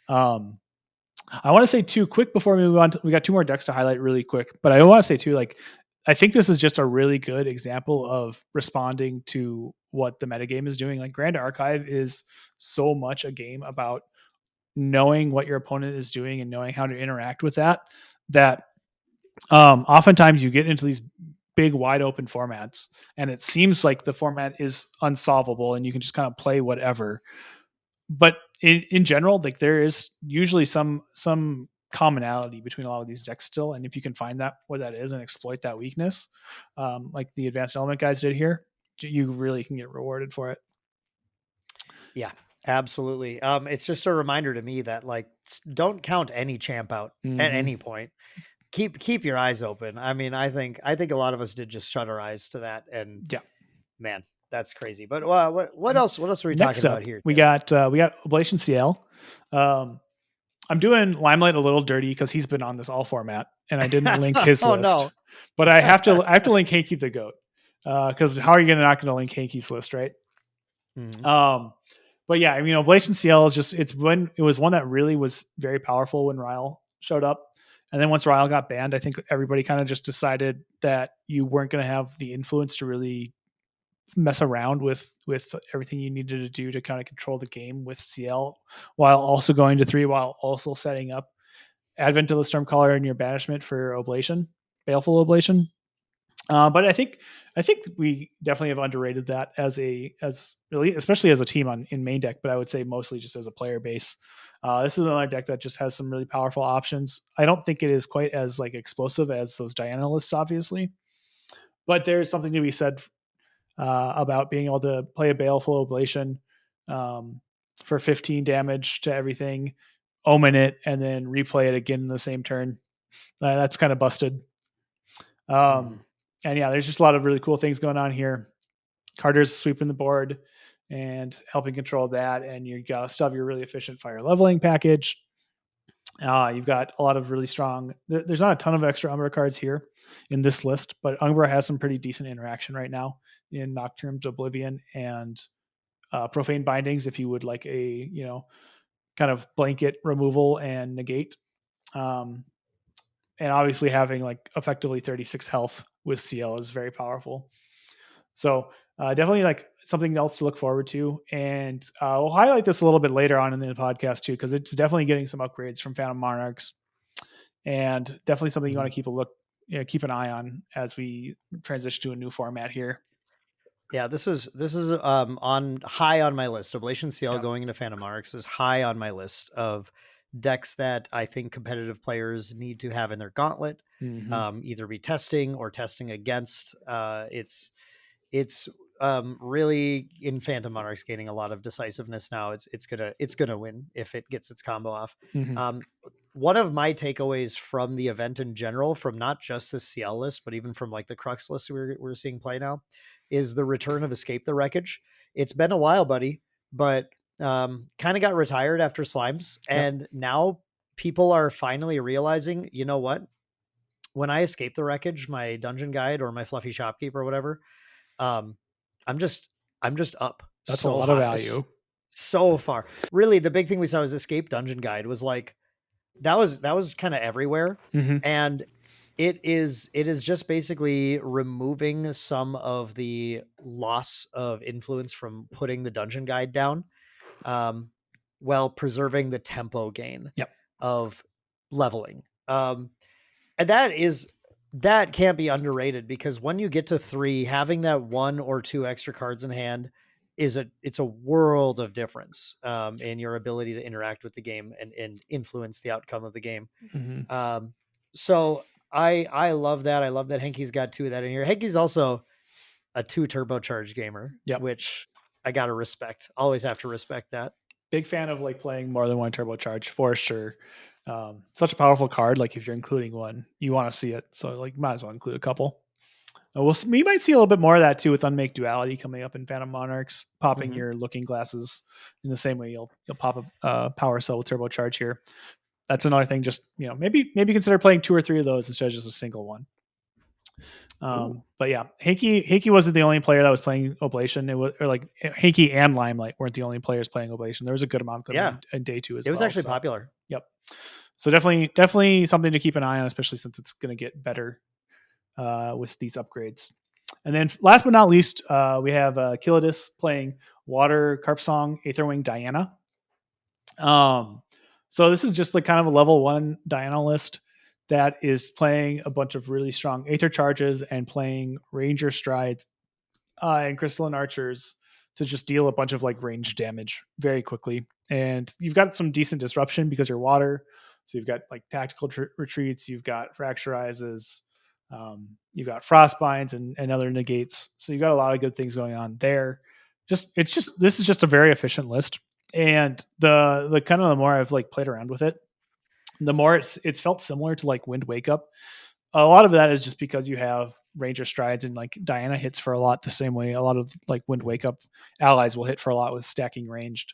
I want to say too, quick before we move on, we got 2 more decks to highlight really quick, but I want to say too, like, I think this is just a really good example of responding to what the metagame is doing. Like, Grand Archive is so much a game about knowing what your opponent is doing and knowing how to interact with that oftentimes you get into these big wide open formats and it seems like the format is unsolvable and you can just kind of play whatever. But in general, like, there is usually some commonality between a lot of these decks still. And if you can find that, what that is, and exploit that weakness, like the Advanced Element guys did here, you really can get rewarded for it. Yeah, absolutely. It's just a reminder to me that, like, don't count any champ out at any point. Keep your eyes open. I mean, I think a lot of us did just shut our eyes to that, and man, that's crazy. But what else? What else are we talking about here? We got Oblation CL. I'm doing Limelight a little dirty because he's been on this all format, and I didn't link his list. No. But I have to link Hanky the Goat because how are you not going to link Hanky's list, right? But yeah, I mean, Oblation CL is just it was one that really was very powerful when Ryle showed up. And then once Ryle got banned, I think everybody kind of just decided that you weren't going to have the influence to really mess around with everything you needed to do to kind of control the game with CL, while also going to 3, while also setting up Advent of the Stormcaller in your banishment for Oblation, Baleful Oblation. But I think we definitely have underrated that as really, especially as a team in main deck, but I would say mostly just as a player base. This is another deck that just has some really powerful options. I don't think it is quite as like explosive as those Diana lists, obviously, but there's something to be said about being able to play a Baleful Oblation for 15 damage to everything, omen it, and then replay it again in the same turn. That's kind of busted. And yeah, there's just a lot of really cool things going on here. Carter's sweeping the board and helping control that, and you still have your really efficient fire leveling package. You've got a lot of really strong. There's not a ton of extra Umbra cards here in this list, but Umbra has some pretty decent interaction right now in Nocturne's Oblivion and Profane Bindings. If you would like a kind of blanket removal and negate, and obviously having like effectively 36 health with CL is very powerful. So definitely like something else to look forward to. And we'll highlight this a little bit later on in the podcast too, because it's definitely getting some upgrades from Phantom Monarchs, and definitely something you want to keep a keep an eye on as we transition to a new format here. Yeah, this is on high on my list. Oblation CL Yep. going into Phantom Monarchs is high on my list of decks that I think competitive players need to have in their gauntlet, Mm-hmm. either be testing or testing against. It's really in Phantom Monarchs gaining a lot of decisiveness now. It's gonna win if it gets its combo off. Mm-hmm. Um, One of my takeaways from the event in general, from not just the CL list, but even from like the Crux list we're seeing play now, is the return of Escape the Wreckage. It's been a while, buddy, but kind of got retired after Slimes, Yep. and now people are finally realizing, you know what? When I escape the wreckage, my dungeon guide or my fluffy shopkeeper or whatever, um, I'm just I'm just up That's a so lot of high, value. so far. Really, the big thing we saw was escape dungeon guide was like that was kind of everywhere, Mm-hmm. and it is just basically removing some of the loss of influence from putting the dungeon guide down, um, while preserving the tempo gain Yep. of leveling. And that can't be underrated, because when you get to 3, having that 1 or 2 extra cards in hand it's a world of difference, in your ability to interact with the game and influence the outcome of the game. Mm-hmm. Um, so I love that. I love that Henke's got 2 of that in here. Henke's also a 2 turbocharged gamer, Yep. which I gotta respect. Always have to respect that. Big fan of like playing more than one turbocharge for sure. Such a powerful card. Like if you're including one, you want to see it. So like might as well include a couple. We might see a little bit more of that too with Unmake Duality coming up in Phantom Monarchs, popping Mhm. your Looking Glasses in the same way you'll pop a Power Cell with Turbocharge here. That's another thing. Just maybe consider playing 2 or 3 of those instead of just a single one. Ooh. But yeah, Hinky wasn't the only player that was playing Oblation. It was or like Hinky and Limelight weren't the only players playing Oblation. There was a good amount of them Yeah. in day 2 as It was well. actually So popular. yep. So definitely something to keep an eye on, especially since it's going to get better with these upgrades. And then last but not least, we have Killadis playing Water Carp Song Aetherwing Diana. Um, so this is just like kind of a level 1 Diana list that is playing a bunch of really strong Aether charges and playing Ranger Strides and Crystalline Archers to just deal a bunch of like range damage very quickly. And you've got some decent disruption because you're water. So you've got like tactical retreats, you've got fracturizes, you've got frostbinds and other negates. So you've got a lot of good things going on there. This is just a very efficient list. And the kind of the more I've like played around with it, the more it's felt similar to like Wind Wake Up. A lot of that is just because you have Ranger Strides and like Diana hits for a lot the same way a lot of like Wind Wake Up allies will hit for a lot with stacking ranged.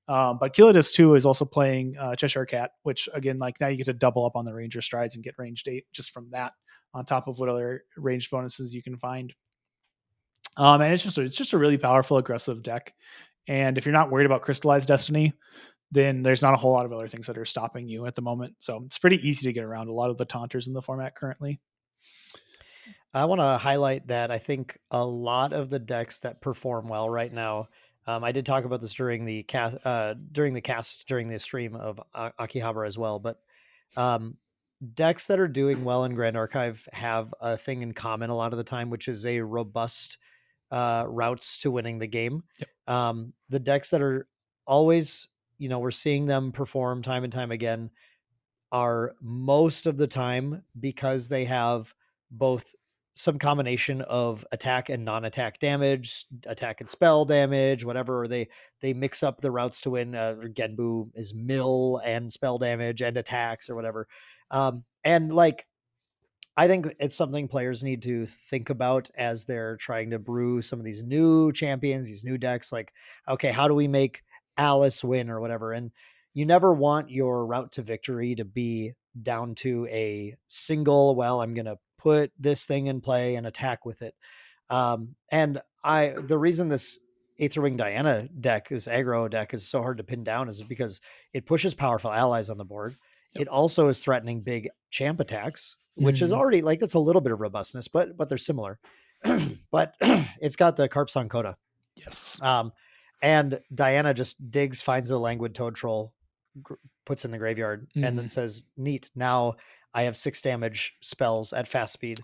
But Killadis too is also playing Cheshire Cat, which again, like now you get to double up on the Ranger Strides and get ranged 8 just from that, on top of what other ranged bonuses you can find. And it's just a really powerful, aggressive deck. And if you're not worried about Crystallized Destiny, then there's not a whole lot of other things that are stopping you at the moment. So it's pretty easy to get around a lot of the taunters in the format currently. I want to highlight that I think a lot of the decks that perform well right now. I did talk about this during the cast during the stream of Akihabara as well, but um, decks that are doing well in Grand Archive have a thing in common a lot of the time, which is a robust routes to winning the game. Yep. The decks that are always, we're seeing them perform time and time again, are most of the time because they have both some combination of attack and non-attack damage, attack and spell damage, whatever, or they mix up the routes to win. Genbu is mill and spell damage and attacks or whatever. And like I think it's something players need to think about as they're trying to brew some of these new champions, these new decks. Like, okay, how do we make Alice win or whatever? And you never want your route to victory to be down to a single, well, I'm going to put this thing in play and attack with it. And the reason this Aetherwing Diana deck, this aggro deck, is so hard to pin down is because it pushes powerful allies on the board. Yep. It also is threatening big champ attacks, which is Mm. already like that's a little bit of robustness, but they're similar. But it's got the Carpsong Coda. Yes. And Diana just finds a languid toad troll, puts in the graveyard, and then says, "Neat. Now I have 6 damage spells at fast speed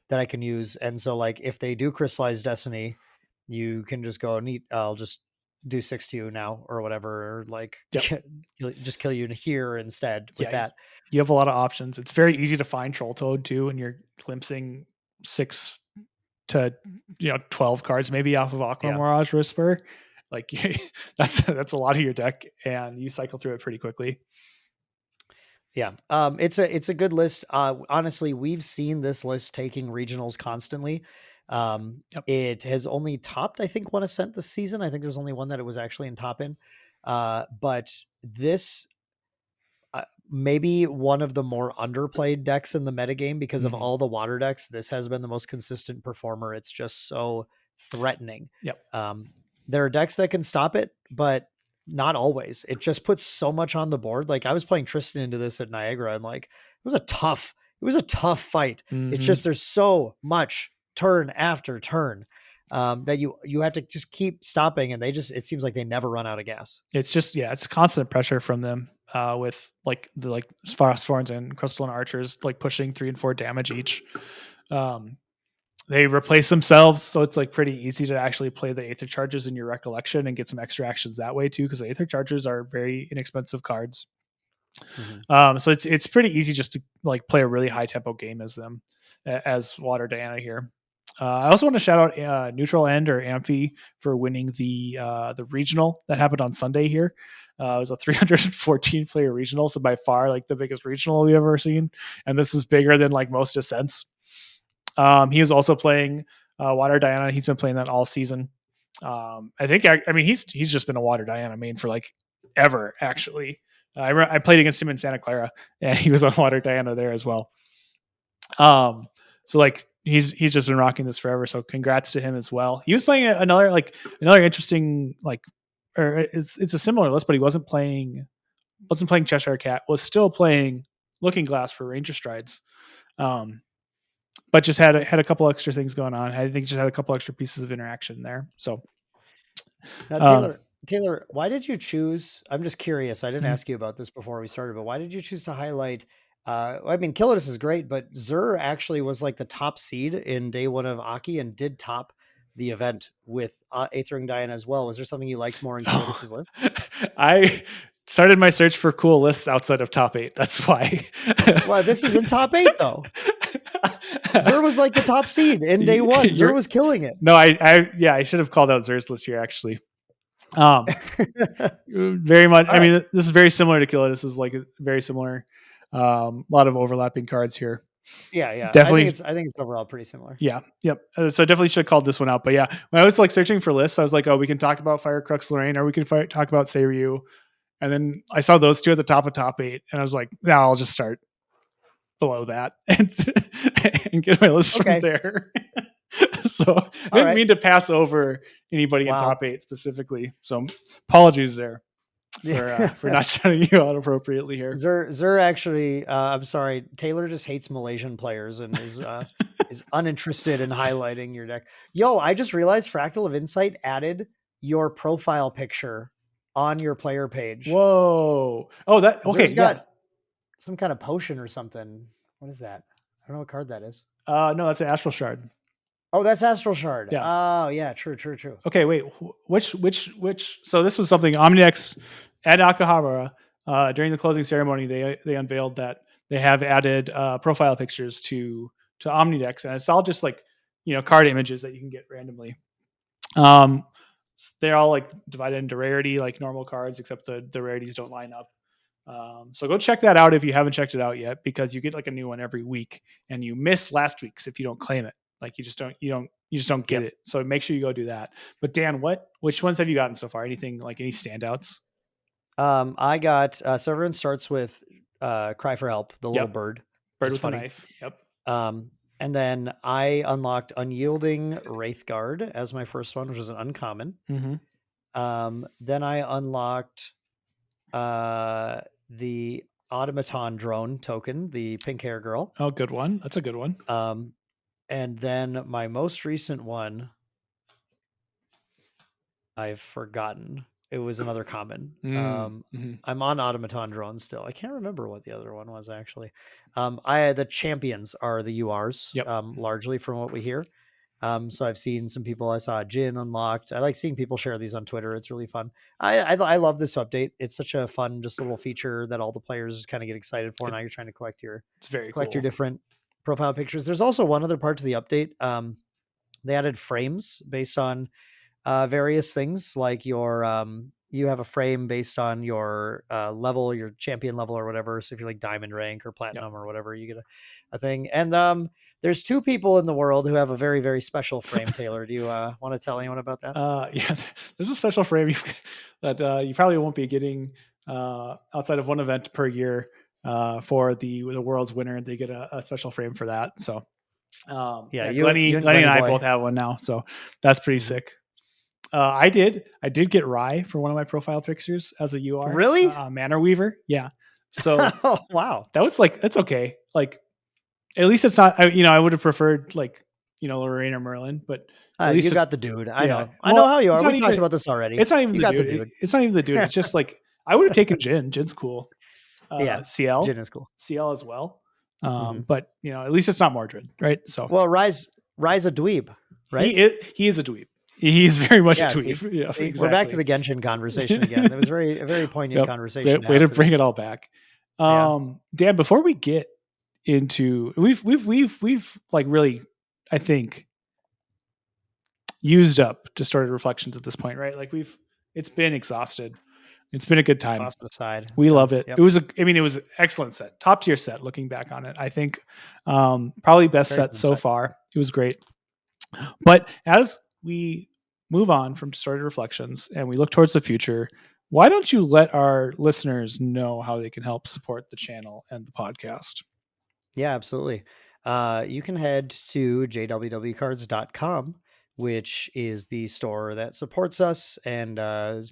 that I can use. And so like if they do Crystallize Destiny, you can just go, neat, I'll just do 6 to you now or whatever, or like Yep. just kill you here instead with Yeah. that. You have a lot of options. It's very easy to find Troll Toad too, and you're glimpsing 6 to 12 cards maybe off of Aqua Yeah. Mirage Whisper. Like that's a lot of your deck, and you cycle through it pretty quickly. Yeah. It's a good list. Honestly, we've seen this list taking regionals constantly. Yep. It has only topped, I think, one Ascent this season. I think there's only one that it was actually in top in. But this maybe one of the more underplayed decks in the metagame because of all the water decks. This has been the most consistent performer. It's just so threatening. Yep. There are decks that can stop it, but not always. It just puts so much on the board. Like I was playing Tristan into this at Niagara, and like it was a tough fight. It's just there's so much turn after turn that you have to just keep stopping, and it seems like they never run out of gas. It's just it's constant pressure from them with like the Phosphorns and Crystalline Archers like pushing 3 and 4 damage each. They replace themselves, so it's like pretty easy to actually play the Aether Charges in your Recollection and get some extra actions that way too, because the Aether Charges are very inexpensive cards. So it's pretty easy just to like play a really high tempo game as them, as Water Diana here. I also want to shout out Neutral End or Amphi for winning the regional that happened on Sunday here. It was a 314 player regional, so by far like the biggest regional we've ever seen, and this is bigger than like most Ascents. He was also playing Water Diana. He's been playing that all season. I mean he's just been a Water Diana main for like ever actually. I played against him in Santa Clara, and he was on Water Diana there as well. So like he's just been rocking this forever. So congrats to him as well. He was playing another interesting or it's a similar list, but he wasn't playing Cheshire Cat. Was still playing Looking Glass for Ranger Strides. But just had a couple extra things going on. I think just had a couple extra pieces of interaction there. So now, Taylor, why did you choose? I'm just curious. I didn't Mhm. ask you about this before we started, but why did you choose to highlight? I mean, Killidus is great, but Zur actually was like the top seed in day one of Aki and did top the event with Aethering Diana as well. Was there something you liked more in Killidus's list? I started my search for cool lists outside of top 8. That's why. Well, this is in top 8 though. Zur was like the top seed in day one. Zur was killing it. No, I should have called out Zur's list here actually. Very much. I mean, this is very similar to Killidus. This is like very similar. A lot of overlapping cards here. Yeah. Definitely. I think it's overall pretty similar. Yeah. Yep. So I definitely should have called this one out. But yeah, when I was like searching for lists, I was like, oh, we can talk about Fire Crux Lorraine, or we can talk about Seiryu. And then I saw those two at the top of top 8, and I was like, no, I'll just start below that and get my list from there. So I didn't mean to pass over anybody in top 8 specifically. So apologies there for not shouting you out appropriately here. Zur actually, I'm sorry, Taylor just hates Malaysian players and is uninterested in highlighting your deck. Yo, I just realized Fractal of Insight added your profile picture on your player page. Whoa! Oh, that okay. Zur's got some kind of potion or something. What is that? I don't know what card that is. No, that's an Astral Shard. Oh, that's Astral Shard. Yeah. Oh, yeah. True. Okay, wait. Which? So this was something Omnidex at Akihabara during the closing ceremony. They unveiled that they have added profile pictures to Omnidex, and it's all just like card images that you can get randomly. They're all like divided into rarity, like normal cards, except the rarities don't line up. So go check that out if you haven't checked it out yet, because you get like a new one every week, and you miss last week's if you don't claim it. Like you just don't get it. So make sure you go do that. But Dan, which ones have you gotten so far? Anything like any standouts? I got so everyone starts with Cry for Help, the little bird with a knife. Yep. And then I unlocked Unyielding Wraithguard as my first one, which is an uncommon. Then I unlocked the Automaton Drone token, the pink hair girl. Oh, good one. That's a good one. And then my most recent one, I've forgotten. It was another common. Mhm. I'm on automaton drone still. I can't remember what the other one was actually. The champions are the URs, Yep. largely from what we hear. So I've seen some people. I saw Jin unlocked. I like seeing people share these on Twitter. It's really fun. I love this update. It's such a fun, just little feature that all the players just kind of get excited for. Now you're trying to It's very collect your cool. different profile pictures. There's also one other part to the update. They added frames based on various things, like your you have a frame based on your level, your champion level or whatever. So if you're like diamond rank or Yep. platinum or whatever, you get a thing. And there's two people in the world who have a very, very special frame. Taylor, do you want to tell anyone about that? Yeah, there's a special frame that you probably won't be getting outside of one event per year for the world's winner. They get a special frame for that. So Yeah, yeah, you and Glenny Glenny and I boy. both have one now, so that's pretty Mhm. sick. I did get Rye for one of my profile pictures as a UR Really? Manor Weaver. Yeah, so Oh, wow. that was like, that's okay. Like, at least it's not. I would have preferred like Lorraine or Merlin, but at least You it's, got the dude. I yeah. know. I know Well, how you it's are. We not talked even about this already. it's not even You the got the dude. dude. It's not even the dude. It's just like I would have taken Jin. Jin's cool. Yeah, Jin CL, is cool. CL as well. Hmm. But at least it's not Mordred, right? So Well, Rise a dweeb, right? he is a dweeb. He's very much a Yeah, see, dweeb. Yeah, we're back to exactly. the Genshin conversation again. That was a very poignant Yep. conversation to Way have to today. bring it all back. Yeah, Dan, before we get into, we've like really, I think, used up distorted reflections at this point, right? Like it's been exhausted. It's been a good time. toss it aside. It's We love gone. it. Yep, It was an excellent set, top tier set. Looking back on it, I think probably best very set fun so set. far. It was great. But as we move on from distorted reflections and we look towards the future, why don't you let our listeners know how they can help support the channel and the podcast? Yeah, absolutely. You can head to jwwcards.com, which is the store that supports us and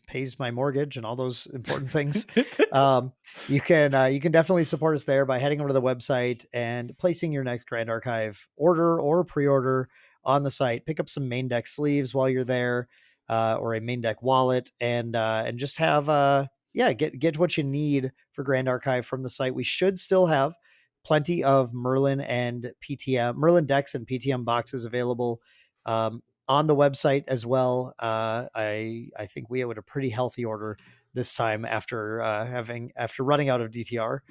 pays my mortgage and all those important things. Um, you can definitely support us there by heading over to the website and placing your next Grand Archive order or pre-order on the site. Pick up some main deck sleeves while you're there, or a main deck wallet, and just have get what you need for Grand Archive from the site. We should still have plenty of Merlin decks and PTM boxes available on the website as well. I think we had a pretty healthy order this time after after running out of DTR.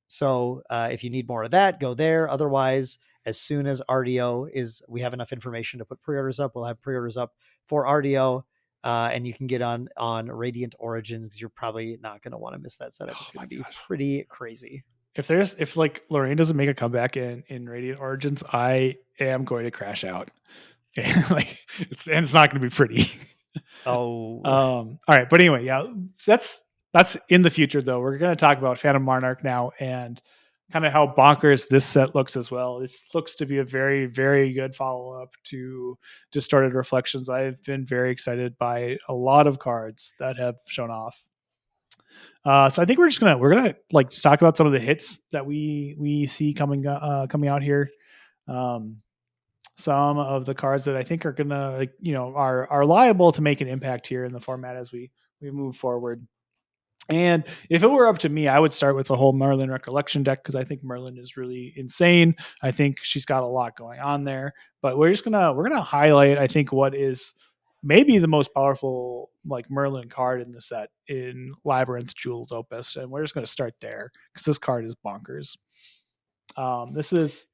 So if you need more of that, go there. Otherwise, as soon as RDO we have enough information to put pre-orders up. We'll have pre-orders up for RDO. And you can get on Radiant Origins, because you're probably not going to want to miss that setup. Oh It's going my to be gosh. pretty crazy. If like Lorraine doesn't make a comeback in Radiant Origins, I am going to crash out. Like it's not going to be pretty. Oh, All right, but anyway, yeah, that's in the future though. We're going to talk about Phantom Monarch now and kind of how bonkers this set looks as well. This looks to be a very, very good follow up to Distorted Reflections. I've been very excited by a lot of cards that have shown off. So I think we're gonna like just talk about some of the hits that we see coming out here. Um, some of the cards that I think are gonna are liable to make an impact here in the format as we move forward. And if it were up to me, I would start with the whole Merlin Recollection deck, because I think Merlin is really insane. I think she's got a lot going on there. But we're gonna highlight, I think, what is maybe the most powerful like Merlin card in the set in Labyrinth Jeweled Opus, and we're just gonna start there because this card is bonkers. This is.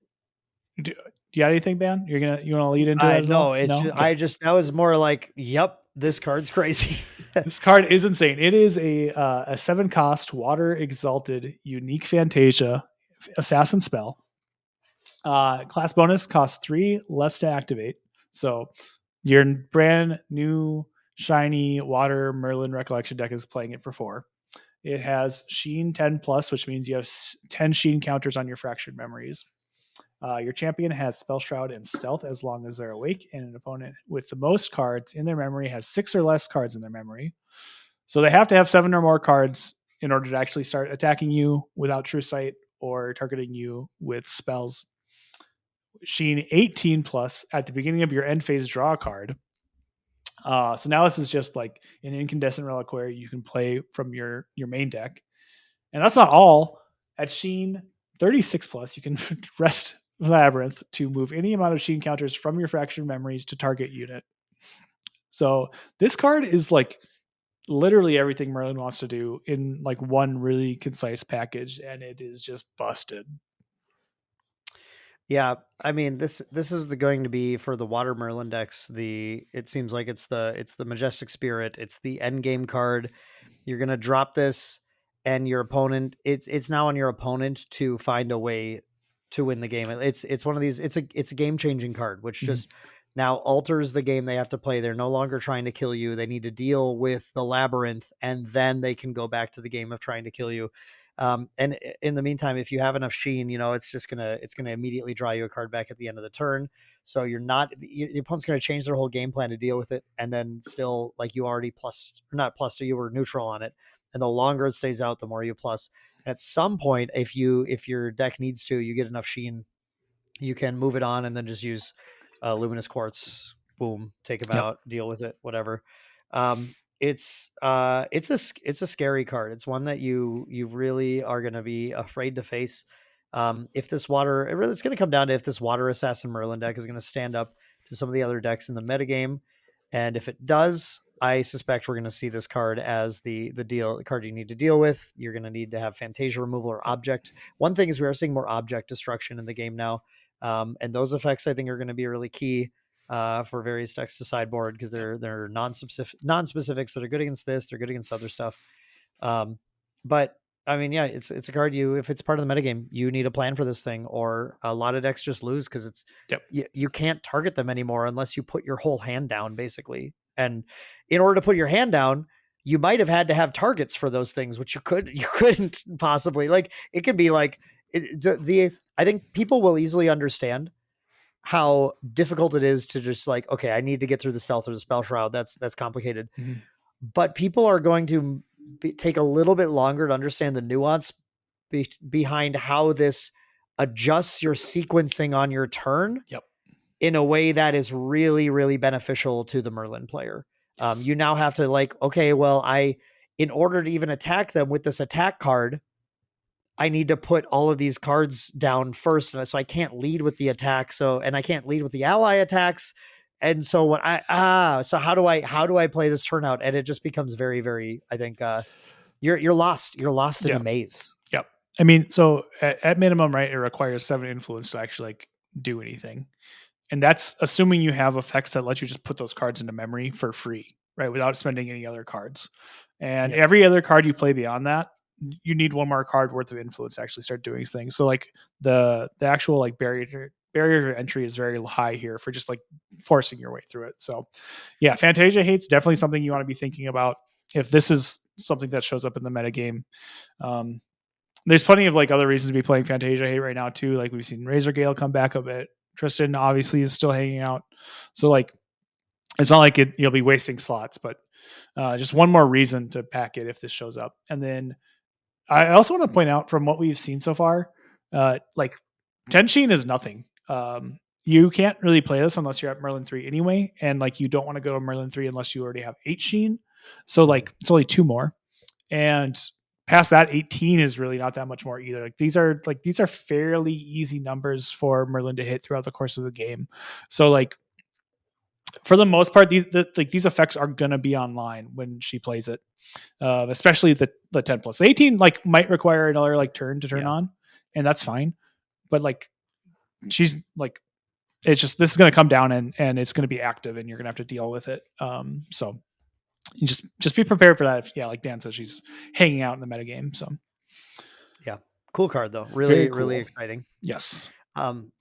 Do you got anything, Ben? You want to lead into I that at all? know. It's No. just, Okay. that was more like, yep, this card's crazy. This card is insane. It is a 7-cost Water Exalted Unique Fantasia Assassin spell. Class bonus costs 3 less to activate. So your brand new shiny Water Merlin Recollection deck is playing it for 4. It has Sheen 10 plus, which means you have 10 Sheen counters on your Fractured Memories. Your champion has Spell Shroud and Stealth as long as they're awake, and an opponent with the most cards in their memory has 6 or less cards in their memory. So they have to have 7 or more cards in order to actually start attacking you without True Sight or targeting you with spells. Sheen 18 plus, at the beginning of your end phase, draw a card. So now this is just like an incandescent reliquary you can play from your main deck. And that's not all. At Sheen 36 plus, you can rest Labyrinth to move any amount of Sheen counters from your fractured memories to target unit. So this card is like literally everything Merlin wants to do in like one really concise package, and it is just busted. Yeah, I mean this is going to be for the Water Merlin decks. It seems like it's the Majestic Spirit. It's the end game card. You're gonna drop this, and your opponent. It's now on your opponent to find a way to win the game. It's one of these. It's a game changing card, which just now alters the game they have to play. They're no longer trying to kill you. They need to deal with the labyrinth, and then they can go back to the game of trying to kill you. And in the meantime, if you have enough Sheen, it's gonna immediately draw you a card back at the end of the turn. So the opponent's gonna change their whole game plan to deal with it, and then still like you already plus or not plus, you were neutral on it, and the longer it stays out, the more you plus. And at some point, if your deck needs to, you get enough Sheen, you can move it on and then just use luminous quartz. Boom, take them Yep. out, deal with it, whatever. It's a scary card. It's one that you really are going to be afraid to face. If this water, it's going to come down to if this water assassin Merlin deck is going to stand up to some of the other decks in the metagame, and if it does, I suspect we're going to see this card as the card you need to deal with. You're going to need to have Fantasia removal or object. One thing is we are seeing more object destruction in the game now, and those effects I think are going to be really key for various decks to sideboard, because they're non-specifics that are good against this. They're good against other stuff. But I mean, yeah, it's a card if it's part of the metagame, you need a plan for this thing, or a lot of decks just lose because Yep. you can't target them anymore unless you put your whole hand down, basically. And in order to put your hand down, you might have had to have targets for those things, which you couldn't possibly. Like it could be like I think people will easily understand how difficult it is to just like, okay, I need to get through the stealth or the spell shroud. That's complicated. But people are going to take a little bit longer to understand the nuance behind how this adjusts your sequencing on your turn. Yep. In a way that is really, really beneficial to the Merlin player. Yes. You now have to like, okay, well, in order to even attack them with this attack card, I need to put all of these cards down first. And so I can't lead with the attack. And I can't lead with the ally attacks. And so so how do I play this turnout? And it just becomes very, very, I think, you're lost. You're lost in a maze. Yep. I mean, so at minimum, right, it requires 7 influence to actually like do anything. And that's assuming you have effects that let you just put those cards into memory for free, right, without spending any other cards. And every other card you play beyond that, you need one more card worth of influence to actually start doing things. So like the actual like barrier to entry is very high here for just like forcing your way through it. So yeah, Fantasia Hate's definitely something you want to be thinking about if this is something that shows up in the metagame. There's plenty of like other reasons to be playing Fantasia Hate right now too. Like we've seen Razor Gale come back a bit. Tristan obviously is still hanging out. So like, it's not like you'll be wasting slots, but just one more reason to pack it if this shows up. And then I also want to point out from what we've seen so far, like Genshin is nothing. You can't really play this unless you're at Merlin 3 anyway. And like, you don't want to go to Merlin 3 unless you already have 8 Sheen. So like, it's only 2 more. And past that, 18 is really not that much more either. Like these are fairly easy numbers for Merlin to hit throughout the course of the game. So like for the most part, these effects are gonna be online when she plays it, especially the 10 plus. The 18 like might require another like turn to turn on, and that's fine. But like she's like, it's just this is gonna come down and it's gonna be active, and you're gonna have to deal with it. So you just be prepared for that. If, like Dan says, she's hanging out in the metagame. So yeah, cool card though. Really, cool. Really exciting. Yes.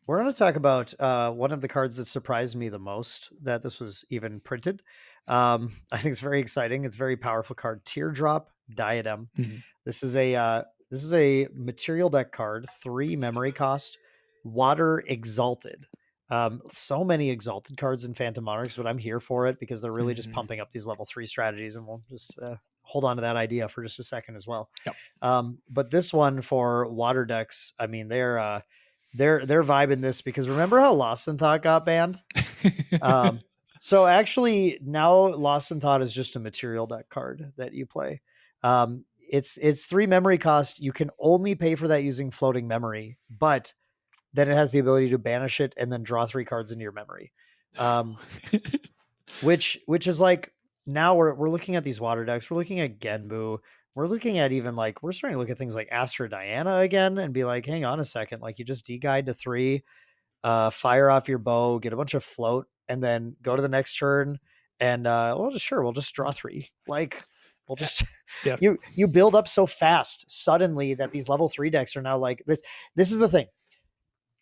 We're going to talk about one of the cards that surprised me the most that this was even printed. I think it's very exciting. It's a very powerful card. Teardrop Diadem. Mm-hmm. This is a material deck card. 3 memory cost. Water Exalted. So many Exalted cards in Phantom Monarchs, but I'm here for it because they're really just pumping up these level 3 strategies, and we'll just hold on to that idea for just a second as well. Yep. But this one for water decks, I mean, they're vibing this because remember how Lost in Thought got banned? So actually, now Lost in Thought is just a material deck card that you play. It's 3 memory cost. You can only pay for that using floating memory, but then it has the ability to banish it and then draw 3 cards into your memory. Which is like, now we're looking at these water decks. We're looking at Genbu. We're looking at, even like, we're starting to look at things like Astra Diana again and be like, hang on a second, like you just deguide to 3, fire off your bow, get a bunch of float, and then go to the next turn. And we'll just draw 3. Like, we'll just Yeah. you build up so fast suddenly that these level 3 decks are now like this. This is the thing.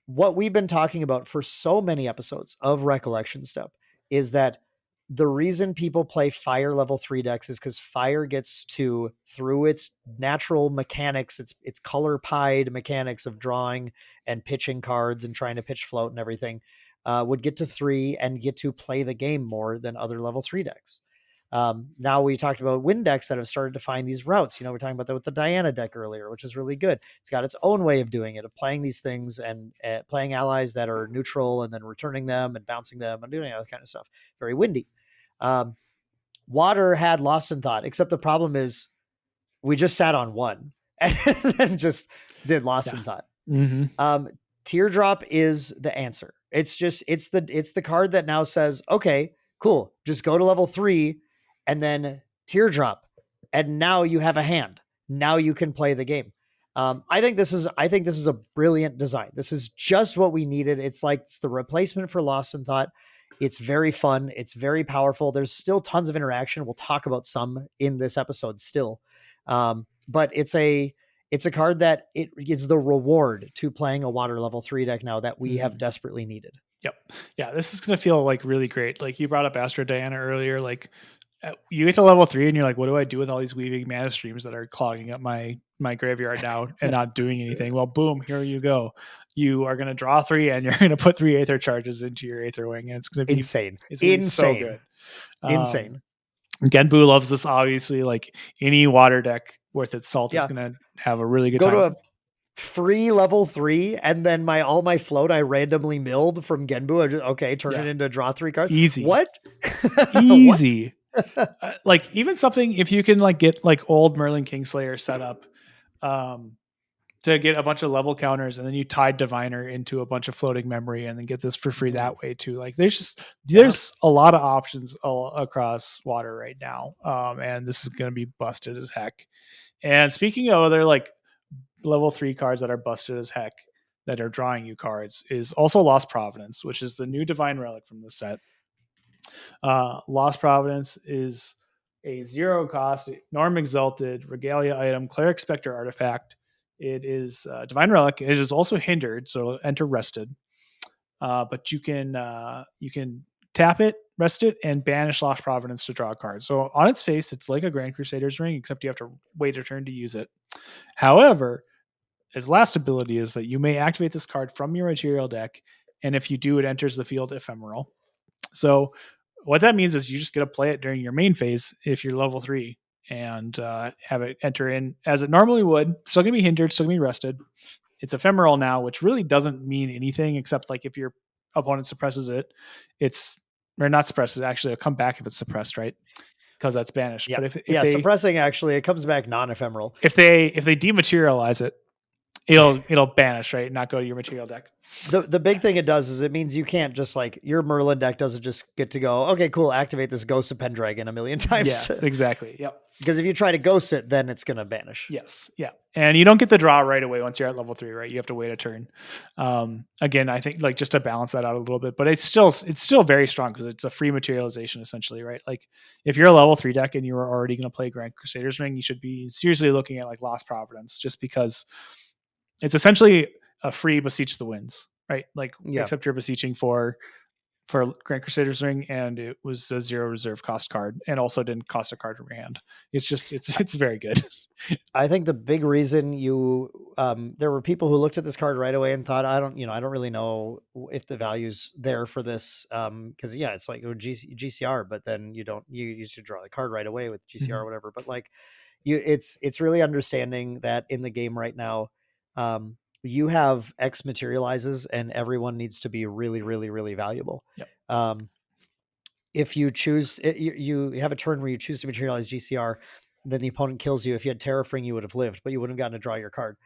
What we've been talking about for so many episodes of Recollection Step is that the reason people play fire level 3 decks is because fire gets to, through its natural mechanics, its color pied mechanics of drawing and pitching cards and trying to pitch float and everything, would get to 3 and get to play the game more than other level 3 decks. Now we talked about wind decks that have started to find these routes. We're talking about that with the Diana deck earlier, which is really good. It's got its own way of doing it, of playing these things and playing allies that are neutral and then returning them and bouncing them and doing all that kind of stuff. Very windy. Water had Lost in Thought, except the problem is we just sat on one and then just did Lost in Thought. Mm-hmm. Teardrop is the answer. It's the card that now says, okay, cool, just go to level 3 and then Teardrop, and now you have a hand. Now you can play the game. I think this is a brilliant design. This is just what we needed. It's the replacement for Lost in Thought. It's very fun. It's very powerful. There's still tons of interaction. We'll talk about some in this episode still. But it's a card that it is the reward to playing a water level 3 deck now that we have desperately needed. Yep. Yeah, this is going to feel like really great. Like you brought up Astro Diana earlier, like you get to level 3 and you're like, what do I do with all these weaving mana streams that are clogging up my graveyard now and not doing anything? Well, boom, here you go. You are going to draw 3 and you're going to put 3 Aether charges into your Aether Wing, and it's going to be insane. It's going to be so good. Insane. Genbu loves this, obviously. Like any water deck worth its salt is going to have a really good time. To a free level 3 and then all my float I randomly milled from Genbu. I just, turn it into draw 3 cards. Easy. What? Easy. Like even something, if you can like get like old Merlin Kingslayer set up to get a bunch of level counters, and then you tie Diviner into a bunch of floating memory and then get this for free that way too. Like there's a lot of options across water right now. And this is going to be busted as heck. And speaking of other like level 3 cards that are busted as heck that are drawing you cards, is also Lost Providence, which is the new divine relic from the set. Lost Providence is a 0 cost, Norm Exalted, Regalia item, Cleric Spectre artifact. It is Divine Relic. It is also hindered, so enter rested. But you can tap it, rest it, and banish Lost Providence to draw a card. So on its face, it's like a Grand Crusader's Ring, except you have to wait a turn to use it. However, its last ability is that you may activate this card from your material deck, and if you do, it enters the field ephemeral. So what that means is you just get to play it during your main phase if you're level 3 and have it enter in as it normally would. Still going to be hindered, still going to be rested. It's ephemeral now, which really doesn't mean anything except like if your opponent suppresses it, or not suppresses, actually it'll come back if it's suppressed, right? Because that's banished. Yeah. But if they, suppressing, actually it comes back non-ephemeral. If they dematerialize it, it'll banish, right? Not go to your material deck. The big thing it does is it means you can't just like, your Merlin deck doesn't just get to go, okay, cool, activate this Ghost of Pendragon a million times. Yes, exactly. Yep. Because if you try to ghost it, then it's going to banish. Yes. Yeah. And you don't get the draw right away once you're at level 3, right? You have to wait a turn. Again, I think like just to balance that out a little bit, but it's still very strong because it's a free materialization essentially, right? Like if you're a level 3 deck and you are already going to play Grand Crusader's Ring, you should be seriously looking at like Lost Providence, just because it's essentially a free beseech the winds, right? Like except you're beseeching for Grand Crusader's Ring, and it was a 0 reserve cost card, and also didn't cost a card from your hand. It's just it's very good. I think the big reason there were people who looked at this card right away and thought, I don't really know if the value's there for this, because it's like GCR, but then you should draw the card right away with GCR or whatever. But like it's really understanding that in the game right now, you have X materializes and everyone needs to be really, really, really valuable. Yep. if you choose, you have a turn where you choose to materialize GCR, then the opponent kills you. If you had Terrafring, you would have lived, but you wouldn't have gotten to draw your card.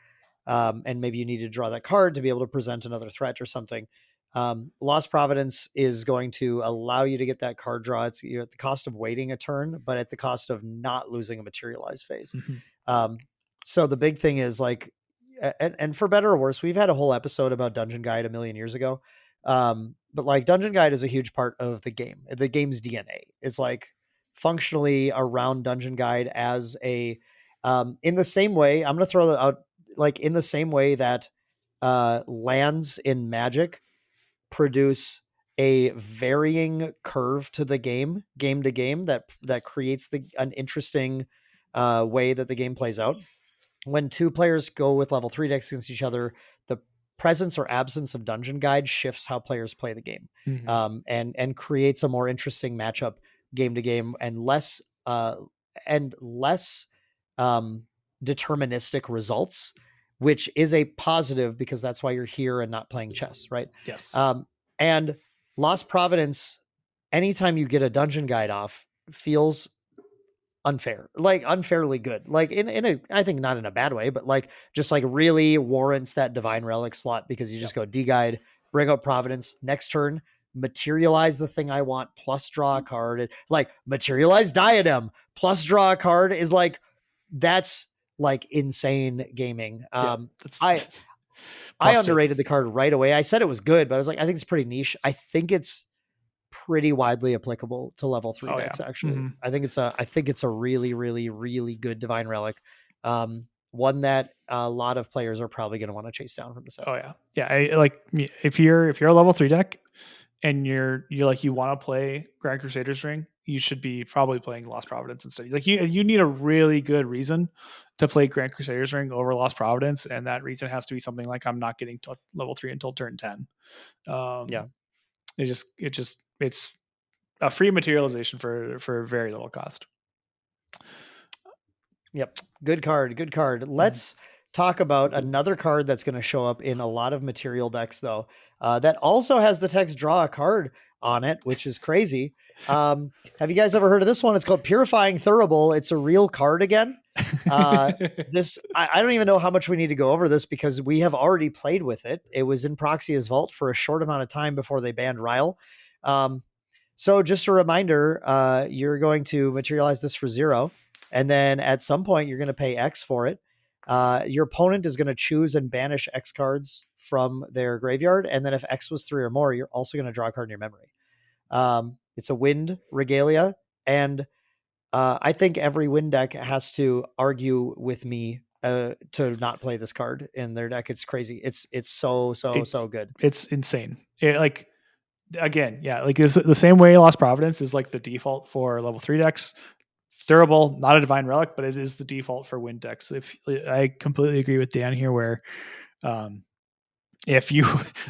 And maybe you need to draw that card to be able to present another threat or something. Lost Providence is going to allow you to get that card draw. It's at the cost of waiting a turn, but at the cost of not losing a materialized phase. Mm-hmm. So the big thing is like, and for better or worse, we've had a whole episode about Dungeon Guide a million years ago. But like Dungeon Guide is a huge part of the game's DNA. It's like functionally around Dungeon Guide as a, in the same way, I'm going to throw that out, like in the same way that lands in Magic produce a varying curve to the game to game, that creates an interesting way that the game plays out. When two players go with level 3 decks against each other, the presence or absence of Dungeon Guide shifts how players play the game, Mm-hmm. and creates a more interesting matchup game to game, and less deterministic results, which is a positive because that's why you're here and not playing chess, right? Yes. And Lost Providence, anytime you get a Dungeon Guide off, feels unfair, like unfairly good, like in a, I think not in a bad way, but like just like really warrants that Divine Relic slot, because you just go D Guide, bring out Providence, next turn materialize the thing I want, plus draw a card, like materialize Diadem plus draw a card is like, that's like insane gaming. Yeah. That's I I plus two. underrated the card right away. I said it was good, but I was like, I think it's pretty niche. I think it's pretty widely applicable to level 3 Oh yeah. decks. Actually, Mm-hmm. I think it's a really, really, really good Divine Relic. One that a lot of players are probably going to want to chase down from the set. Oh yeah. Yeah. If you're a level 3 deck and you're like, you want to play Grand Crusader's Ring, you should be probably playing Lost Providence instead. Like you need a really good reason to play Grand Crusader's Ring over Lost Providence, and that reason has to be something like, I'm not getting to level 3 until turn 10. Yeah. It's a free materialization for very little cost. Yep. Good card. Good card. Let's talk about another card that's going to show up in a lot of material decks, though, that also has the text draw a card on it, which is crazy. Have you guys ever heard of this one? It's called Purifying Thurible. It's a real card again. Uh, I don't even know how much we need to go over this because we have already played with it. It was in Proxia's vault for a short amount of time before they banned Ryle. So just a reminder, you're going to materialize this for 0. And then at some point, you're going to pay X for it. Your opponent is going to choose and banish X cards from their graveyard. And then if X was 3 or more, you're also going to draw a card in your memory. It's a wind regalia. And I think every wind deck has to argue with me to not play this card in their deck. It's crazy. It's so good. It's insane. Like, again, yeah, like it's the same way Lost Providence is like the default for level 3 decks. Thurible, not a Divine Relic, but it is the default for wind decks. If I completely agree with Dan here, where if you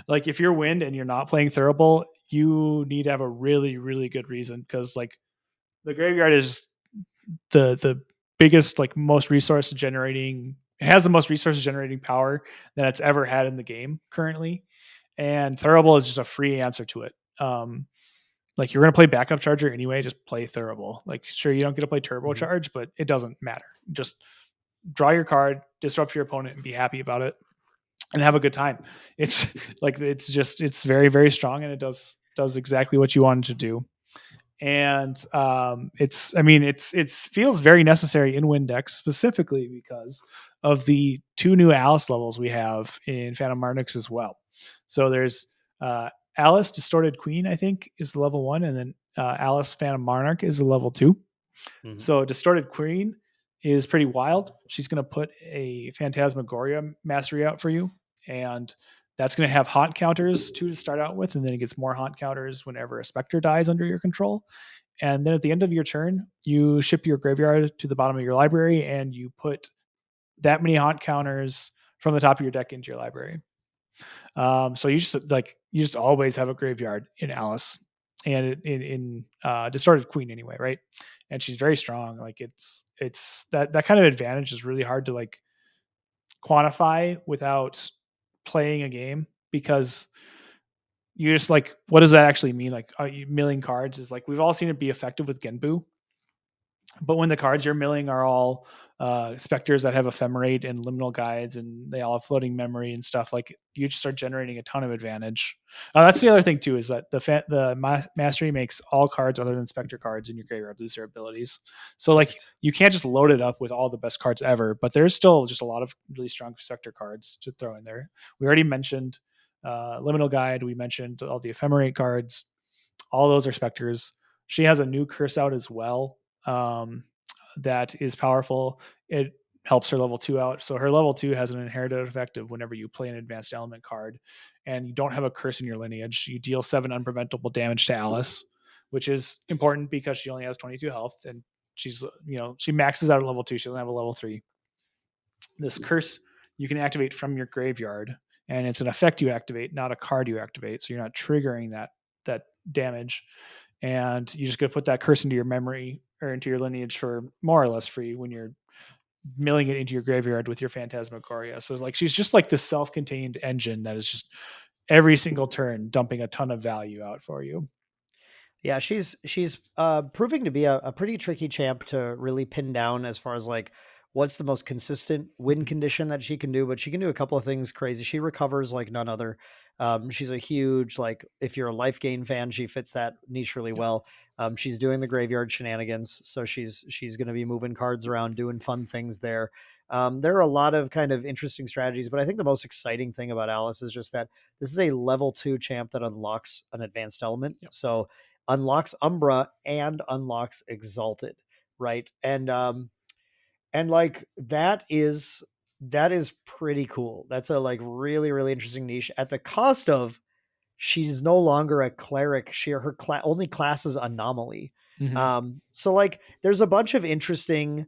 if you're wind and you're not playing Thurible, you need to have a really, really good reason, because like the graveyard is the biggest, like most resource generating, it has the most resource generating power that it's ever had in the game currently, and Thurible is just a free answer to it. Like, you're going to play backup charger anyway, just play Thurible. Like, sure, you don't get to play turbo charge, but it doesn't matter. Just draw your card, disrupt your opponent, and be happy about it, and have a good time. It's like, it's very, very strong, and it does exactly what you wanted to do. And it feels very necessary in Wind decks, specifically because of the 2 new Alice levels we have in Phantom Monarchs as well. So there's Alice Distorted Queen, I think, is the level 1, and then Alice Phantom Monarch is the level 2. Mm-hmm. So Distorted Queen is pretty wild. She's going to put a Phantasmagoria mastery out for you, and that's going to have haunt counters to start out with, and then it gets more haunt counters whenever a Spectre dies under your control. And then at the end of your turn, you ship your graveyard to the bottom of your library, and you put that many haunt counters from the top of your deck into your library. So you just always have a graveyard in Alice, and in Distorted Queen anyway, right? And she's very strong. Like, it's that kind of advantage is really hard to like quantify without playing a game, because you just like, what does that actually mean? Like, milling cards is like, we've all seen it be effective with Genbu, but when the cards you're milling are all specters that have ephemerate and liminal guides, and they all have floating memory and stuff, like you just start generating a ton of advantage. That's the other thing too, is that the mastery makes all cards other than specter cards in your graveyard lose their abilities. So like Perfect. you can't just load it up with all the best cards ever, but there's still just a lot of really strong specter cards to throw in there. We already mentioned liminal guide. We mentioned all the ephemerate cards. All those are specters. She has a new curse out as well, um, that is powerful. It helps her level 2 out. So her level 2 has an inherited effect of whenever you play an advanced element card and you don't have a curse in your lineage, you deal 7 unpreventable damage to Alice, which is important because she only has 22 health, and she's, she maxes out at level 2. She doesn't have a level 3. This curse you can activate from your graveyard, and it's an effect you activate, not a card you activate. So you're not triggering that damage, and you just got to put that curse into your memory or into your lineage for more or less free when you're milling it into your graveyard with your Phantasmagoria. So it's like she's just like this self-contained engine that is just every single turn dumping a ton of value out for you. Yeah, she's proving to be a pretty tricky champ to really pin down as far as like what's the most consistent win condition that she can do, but she can do a couple of things crazy. She recovers like none other. She's a huge, like, if you're a life gain fan, she fits that niche really Yep. well. She's doing the graveyard shenanigans, so she's going to be moving cards around, doing fun things there. There are a lot of kind of interesting strategies, but I think the most exciting thing about Alice is just that this is a level 2 champ that unlocks an advanced element. Yep. So unlocks Umbra and unlocks Exalted, right? And like that is pretty cool. That's a like really really interesting niche at the cost of she's no longer a cleric. Her only class is Anomaly. Mm-hmm. So like there's a bunch of interesting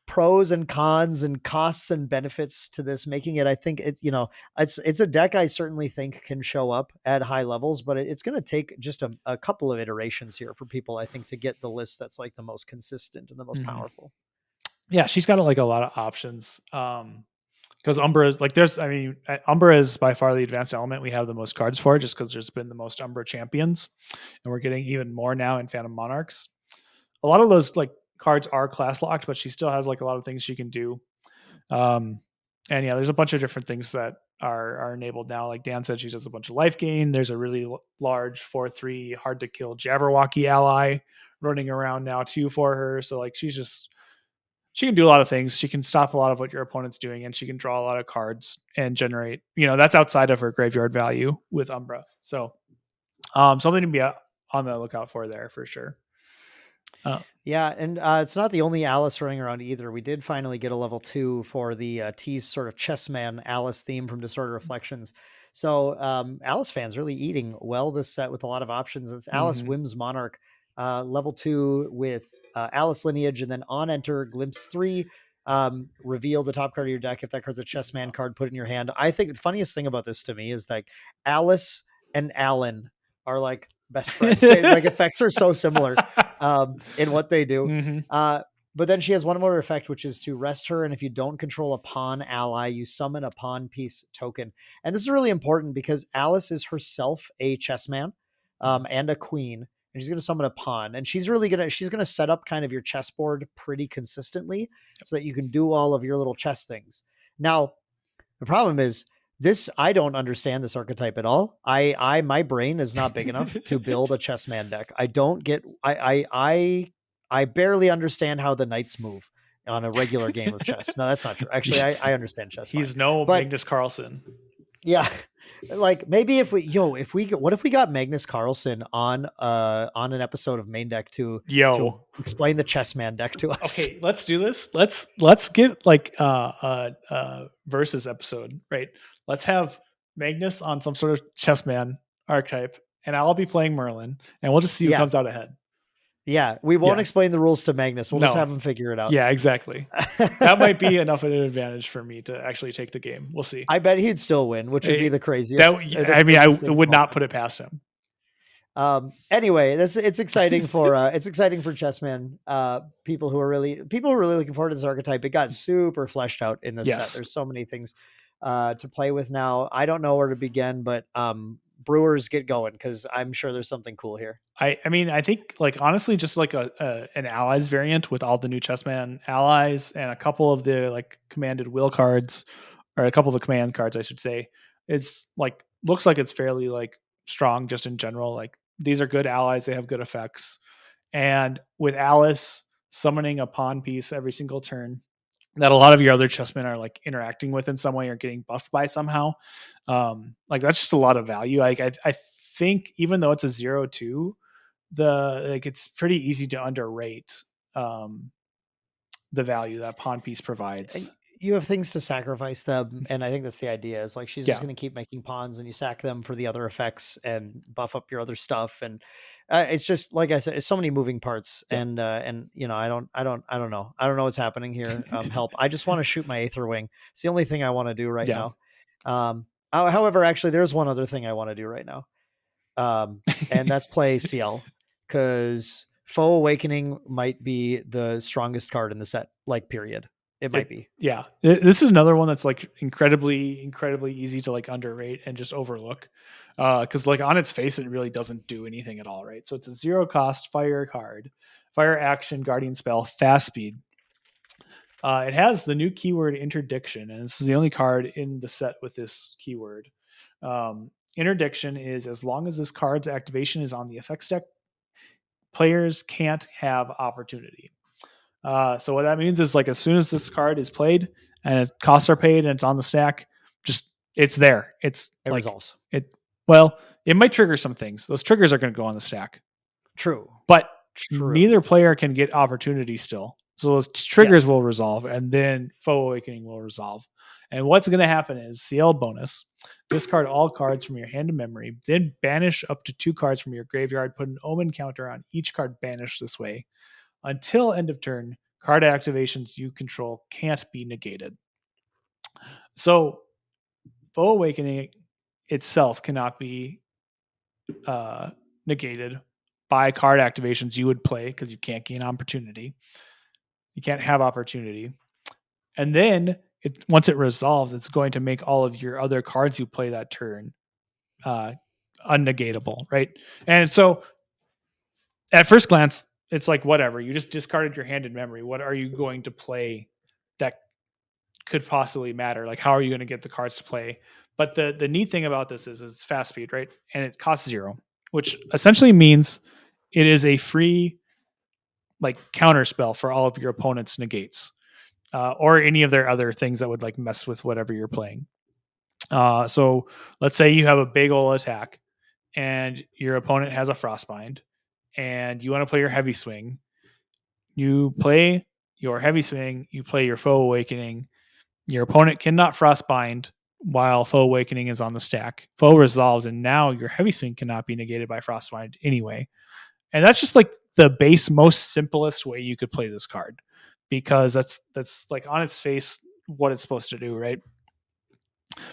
pros and cons and costs and benefits to this, making it, I think it's a deck I certainly think can show up at high levels, but it's going to take just a couple of iterations here for people, I think, to get the list that's like the most consistent and the most Mm-hmm. powerful. Yeah, she's got like a lot of options. Because Umbra is like, Umbra is by far the advanced element we have the most cards for, just because there's been the most Umbra champions, and we're getting even more now in Phantom Monarchs. A lot of those like cards are class locked, but she still has like a lot of things she can do. Um, and yeah, there's a bunch of different things that are enabled now. Like Dan said, she does a bunch of life gain. There's a really large 4/3 hard to kill Jabberwocky ally running around now too for her. So like she can do a lot of things. She can stop a lot of what your opponent's doing, and she can draw a lot of cards and generate. That's outside of her graveyard value with Umbra. So something to be on the lookout for there for sure. Yeah, and it's not the only Alice running around either. We did finally get a level 2 for the T's sort of chessman Alice theme from Disorder Reflections. So Alice fans really eating well this set with a lot of options. It's Alice Mm-hmm. Whims Monarch, level 2 with Alice lineage, and then on enter Glimpse 3. Reveal the top card of your deck. If that card's a chessman card, put it in your hand. I think the funniest thing about this to me is like Alice and Alan are like best friends. Like effects are so similar in what they do. Mm-hmm. But then she has one more effect, which is to rest her. And if you don't control a pawn ally, you summon a pawn piece token. And this is really important because Alice is herself a chessman and a queen. And she's going to summon a pawn. And she's going to set up kind of your chessboard pretty consistently so that you can do all of your little chess things. Now, the problem is this, I don't understand this archetype at all. My brain is not big enough to build a chessman deck. I don't get, I barely understand how the knights move on a regular game of chess. No, that's not true. Actually, I understand chess fine. He's no But Magnus Carlsen. yeah, like maybe if we what if we got Magnus Carlsen on an episode of Main Deck to explain the chessman deck to us? Okay, let's do this. Let's get like versus episode, right? Let's have Magnus on some sort of chessman archetype, and I'll be playing Merlin, and we'll just see who comes out ahead. Yeah, we won't explain the rules to Magnus. We'll just have him figure it out. Yeah, exactly. That might be enough of an advantage for me to actually take the game. We'll see. I bet he'd still win, which would be the craziest. I would not put it past him. Anyway, it's exciting for chessmen. People who are really looking forward to this archetype. It got super fleshed out in this set. There's so many things to play with now. I don't know where to begin, but brewers get going, because I'm sure there's something cool here. I mean, I think like honestly, just like an allies variant with all the new chessman allies and a couple of the like commanded will cards, or a couple of the command cards, I should say. It's like looks like it's fairly like strong just in general. Like these are good allies; they have good effects. And with Alice summoning a pawn piece every single turn that a lot of your other chessmen are like interacting with in some way or getting buffed by somehow, like that's just a lot of value. Like I think even though it's a 0-2, the like it's pretty easy to underrate um, the value that pawn piece provides. You have things to sacrifice them, and I think that's the idea. Is like she's just Yeah, going to keep making pawns, and you sack them for the other effects and buff up your other stuff. And it's just like I said, it's so many moving parts, yeah, and I don't know what's happening here. Help! I just want to shoot my Aether Wing. It's the only thing I want to do right yeah. now. However, actually, there's one other thing I want to do right now, and that's play CL, because Foe Awakening might be the strongest card in the set. Like, period. It might be. Yeah, this is another one that's like incredibly easy to like underrate and just overlook, because like on its face it really doesn't do anything at all, right? So it's a 0 cost fire card, fire action, guardian spell, fast speed. It has the new keyword interdiction, and this is the only card in the set with this keyword. Interdiction is as long as this card's activation is on the effects deck, players can't have opportunity. So what that means is like as soon as this card is played and its costs are paid and it's on the stack, just it's there. It's It like resolves. it. Well, it might trigger some things. Those triggers are going to go on the stack, True. but True. neither player can get opportunity still. So those triggers Yes. will resolve, and then Foe Awakening will resolve. And what's going to happen is CL bonus: discard all cards from your hand to memory, then banish up to 2 cards from your graveyard. Put an omen counter on each card banished this way. Until end of turn, card activations you control can't be negated. So Foe Awakening itself cannot be negated by card activations you would play because you can't gain opportunity. You can't have opportunity. And then once it resolves, it's going to make all of your other cards you play that turn unnegatable, right? And so at first glance, it's like whatever. You just discarded your hand in memory. What are you going to play that could possibly matter? Like, how are you going to get the cards to play? But the neat thing about this is it's fast speed, right? And it costs 0, which essentially means it is a free like counter spell for all of your opponent's negates, or any of their other things that would like mess with whatever you're playing. So let's say you have a big ol' attack and your opponent has a frostbind and you want to play your heavy swing. You play your heavy swing, you play your Foe Awakening. Your opponent cannot frostbind while Foe Awakening is on the stack. Foe resolves, and now your heavy swing cannot be negated by frostbind anyway. And that's just like the base, most simplest way you could play this card, because that's like on its face what it's supposed to do, right?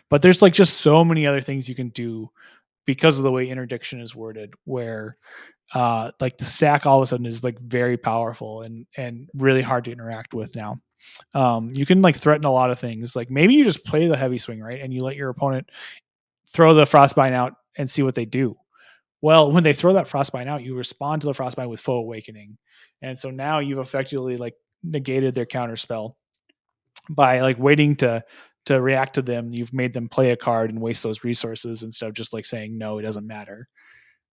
But there's like just so many other things you can do because of the way interdiction is worded, where like the stack all of a sudden is like very powerful and really hard to interact with now. You can like threaten a lot of things. Like maybe you just play the heavy swing, right? And you let your opponent throw the frostbind out and see what they do. Well, when they throw that frostbind out, you respond to the frostbind with Foe Awakening. And so now you've effectively like negated their counter spell by like waiting to react to them. You've made them play a card and waste those resources instead of just like saying, no, it doesn't matter.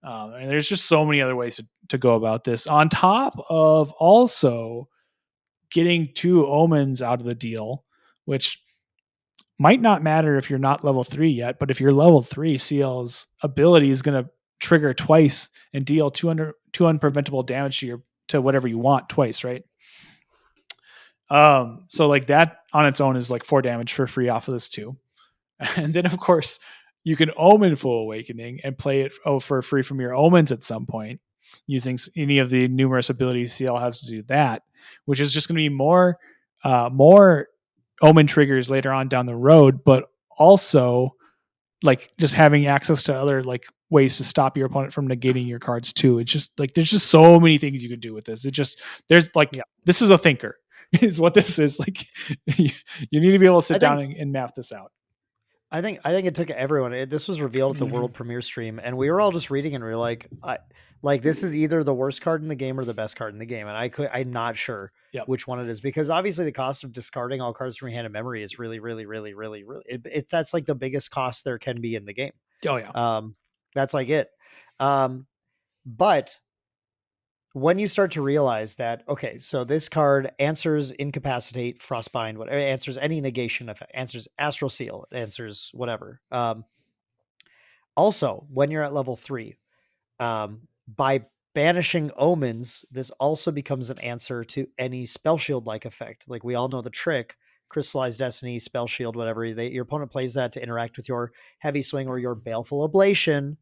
And there's just so many other ways to go about this, on top of also getting 2 omens out of the deal, which might not matter if you're not level 3 yet, but if you're level 3, CL's ability is going to trigger twice and deal 2 unpreventable damage to whatever you want twice, right? So like that on its own is like 4 damage for free off of this too. And then of course you can omen Full Awakening and play it for free from your omens at some point using any of the numerous abilities CL has to do that, which is just going to be more omen triggers later on down the road, but also like just having access to other like ways to stop your opponent from negating your cards too. It's just like there's just so many things you can do with this. There's like This is a thinker is what this is. Like you need to be able to sit down and map this out. I think it took everyone. This was revealed at the Mhm. world premiere stream, and we were all just reading, and we were like this is either the worst card in the game or the best card in the game, and I'm not sure Yep. which one it is, because obviously the cost of discarding all cards from your hand of memory is really, really, really, really, really. That's like the biggest cost there can be in the game. Oh yeah. Um, that's like it. But when you start to realize that, okay, so this card answers incapacitate, frostbind, whatever, answers any negation effect, answers astral seal, answers whatever. Also, when you're at level 3, by banishing omens, this also becomes an answer to any spell shield like effect. Like we all know the trick, crystallized destiny, spell shield, whatever. Your opponent plays that to interact with your heavy swing or your baleful ablation.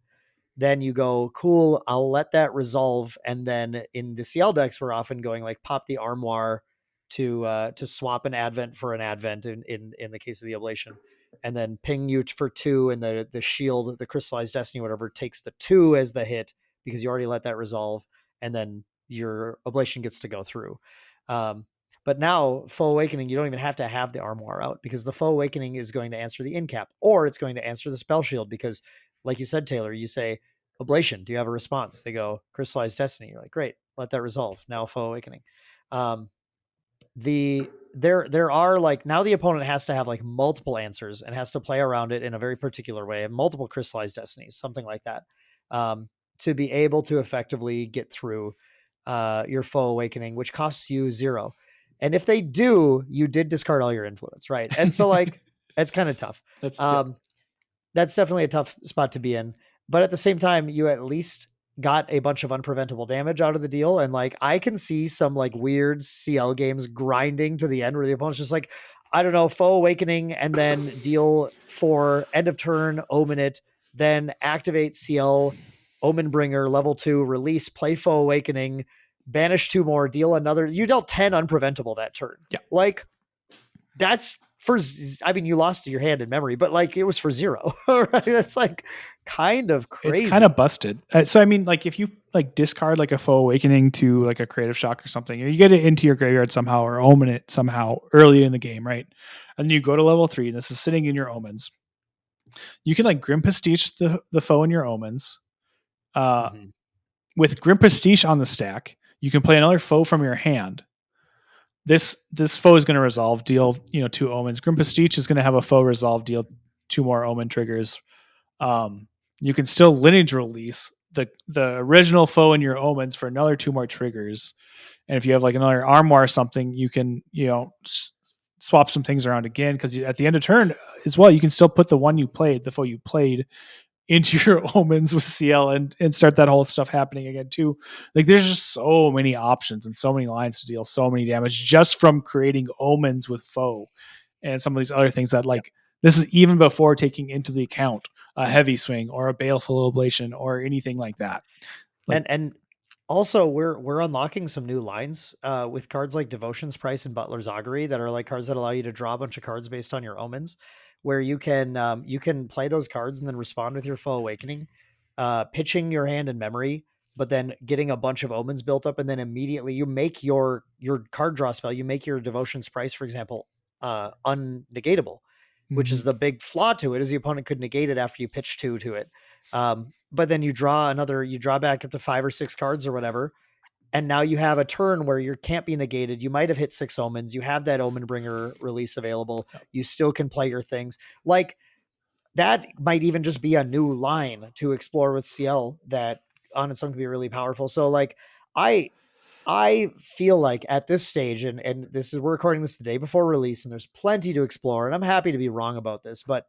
Then you go, cool, I'll let that resolve. And then in the CL decks, we're often going like pop the armoire to swap an advent for an advent in the case of the ablation, and then ping you for 2, and the shield, the crystallized destiny, whatever, takes the 2 as the hit because you already let that resolve, and then your ablation gets to go through. But now, Foe Awakening, you don't even have to have the armoire out, because the Foe Awakening is going to answer the incap, or it's going to answer the spell shield. Because, like you said, Taylor, you say, Ablation, do you have a response? They go, Crystallized Destiny. You're like, great, let that resolve. Now, Foe Awakening. Um, there are like, now the opponent has to have like multiple answers and has to play around it in a very particular way, and multiple Crystallized Destinies, something like that, to be able to effectively get through your Foe Awakening, which costs you 0. And if they do, you did discard all your influence, right? And so like it's kind of tough. That's yeah. Um, that's definitely a tough spot to be in. But at the same time, you at least got a bunch of unpreventable damage out of the deal. And like, I can see some like weird CL games grinding to the end where the opponent's just like, I don't know, Foe Awakening, and then deal for end of turn, omen it, then activate CL, Omen Bringer, level 2, release, play Foe Awakening, banish 2 more, deal another. You dealt 10 unpreventable that turn. Yeah. Like, that's for, I mean, you lost your hand in memory, but like it was for 0. Right? That's like kind of It's kind of crazy. busted. So I mean, like if you like discard like a Foe Awakening to like a Creative Shock or something, or you get it into your graveyard somehow, or omen it somehow early in the game, right? And then you go to level 3, and this is sitting in your omens. You can like Grim Pastiche the foe in your omens. Mm-hmm. With Grim Pastiche on the stack, you can play another foe from your hand. This foe is going to resolve, deal 2 omens. Grim Pastiche is going to have a foe resolve, deal 2 more omen triggers. You can still lineage release the original foe in your omens for another 2 more triggers. And if you have like another armoire or something, you can swap some things around again, because at the end of turn as well, you can still put the foe you played, into your omens with CL and start that whole stuff happening again too. Like there's just so many options and so many lines to deal so many damage just from creating omens with foe, and some of these other things that Yep. like this is even before taking into the account a heavy swing or a baleful ablation or anything like that. Like And also we're unlocking some new lines with cards like Devotion's Price and Butler's Augury, that are like cards that allow you to draw a bunch of cards based on your omens, where you can play those cards and then respond with your Foe Awakening, pitching your hand in memory, but then getting a bunch of omens built up, and then immediately you make your card draw spell, you make your Devotion's Price, for example, unnegatable, which is mhm. the big flaw to it, is the opponent could negate it after you pitch 2 to it. But then you draw back up to 5 or 6 cards or whatever. And now you have a turn where you can't be negated. You might have hit 6 omens. You have that Omen Bringer release available. You still can play your things. Like, that might even just be a new line to explore with CL that on its own can be really powerful. So like, I I feel like at this stage, and this is, we're recording this the day before release, and there's plenty to explore, and I'm happy to be wrong about this, but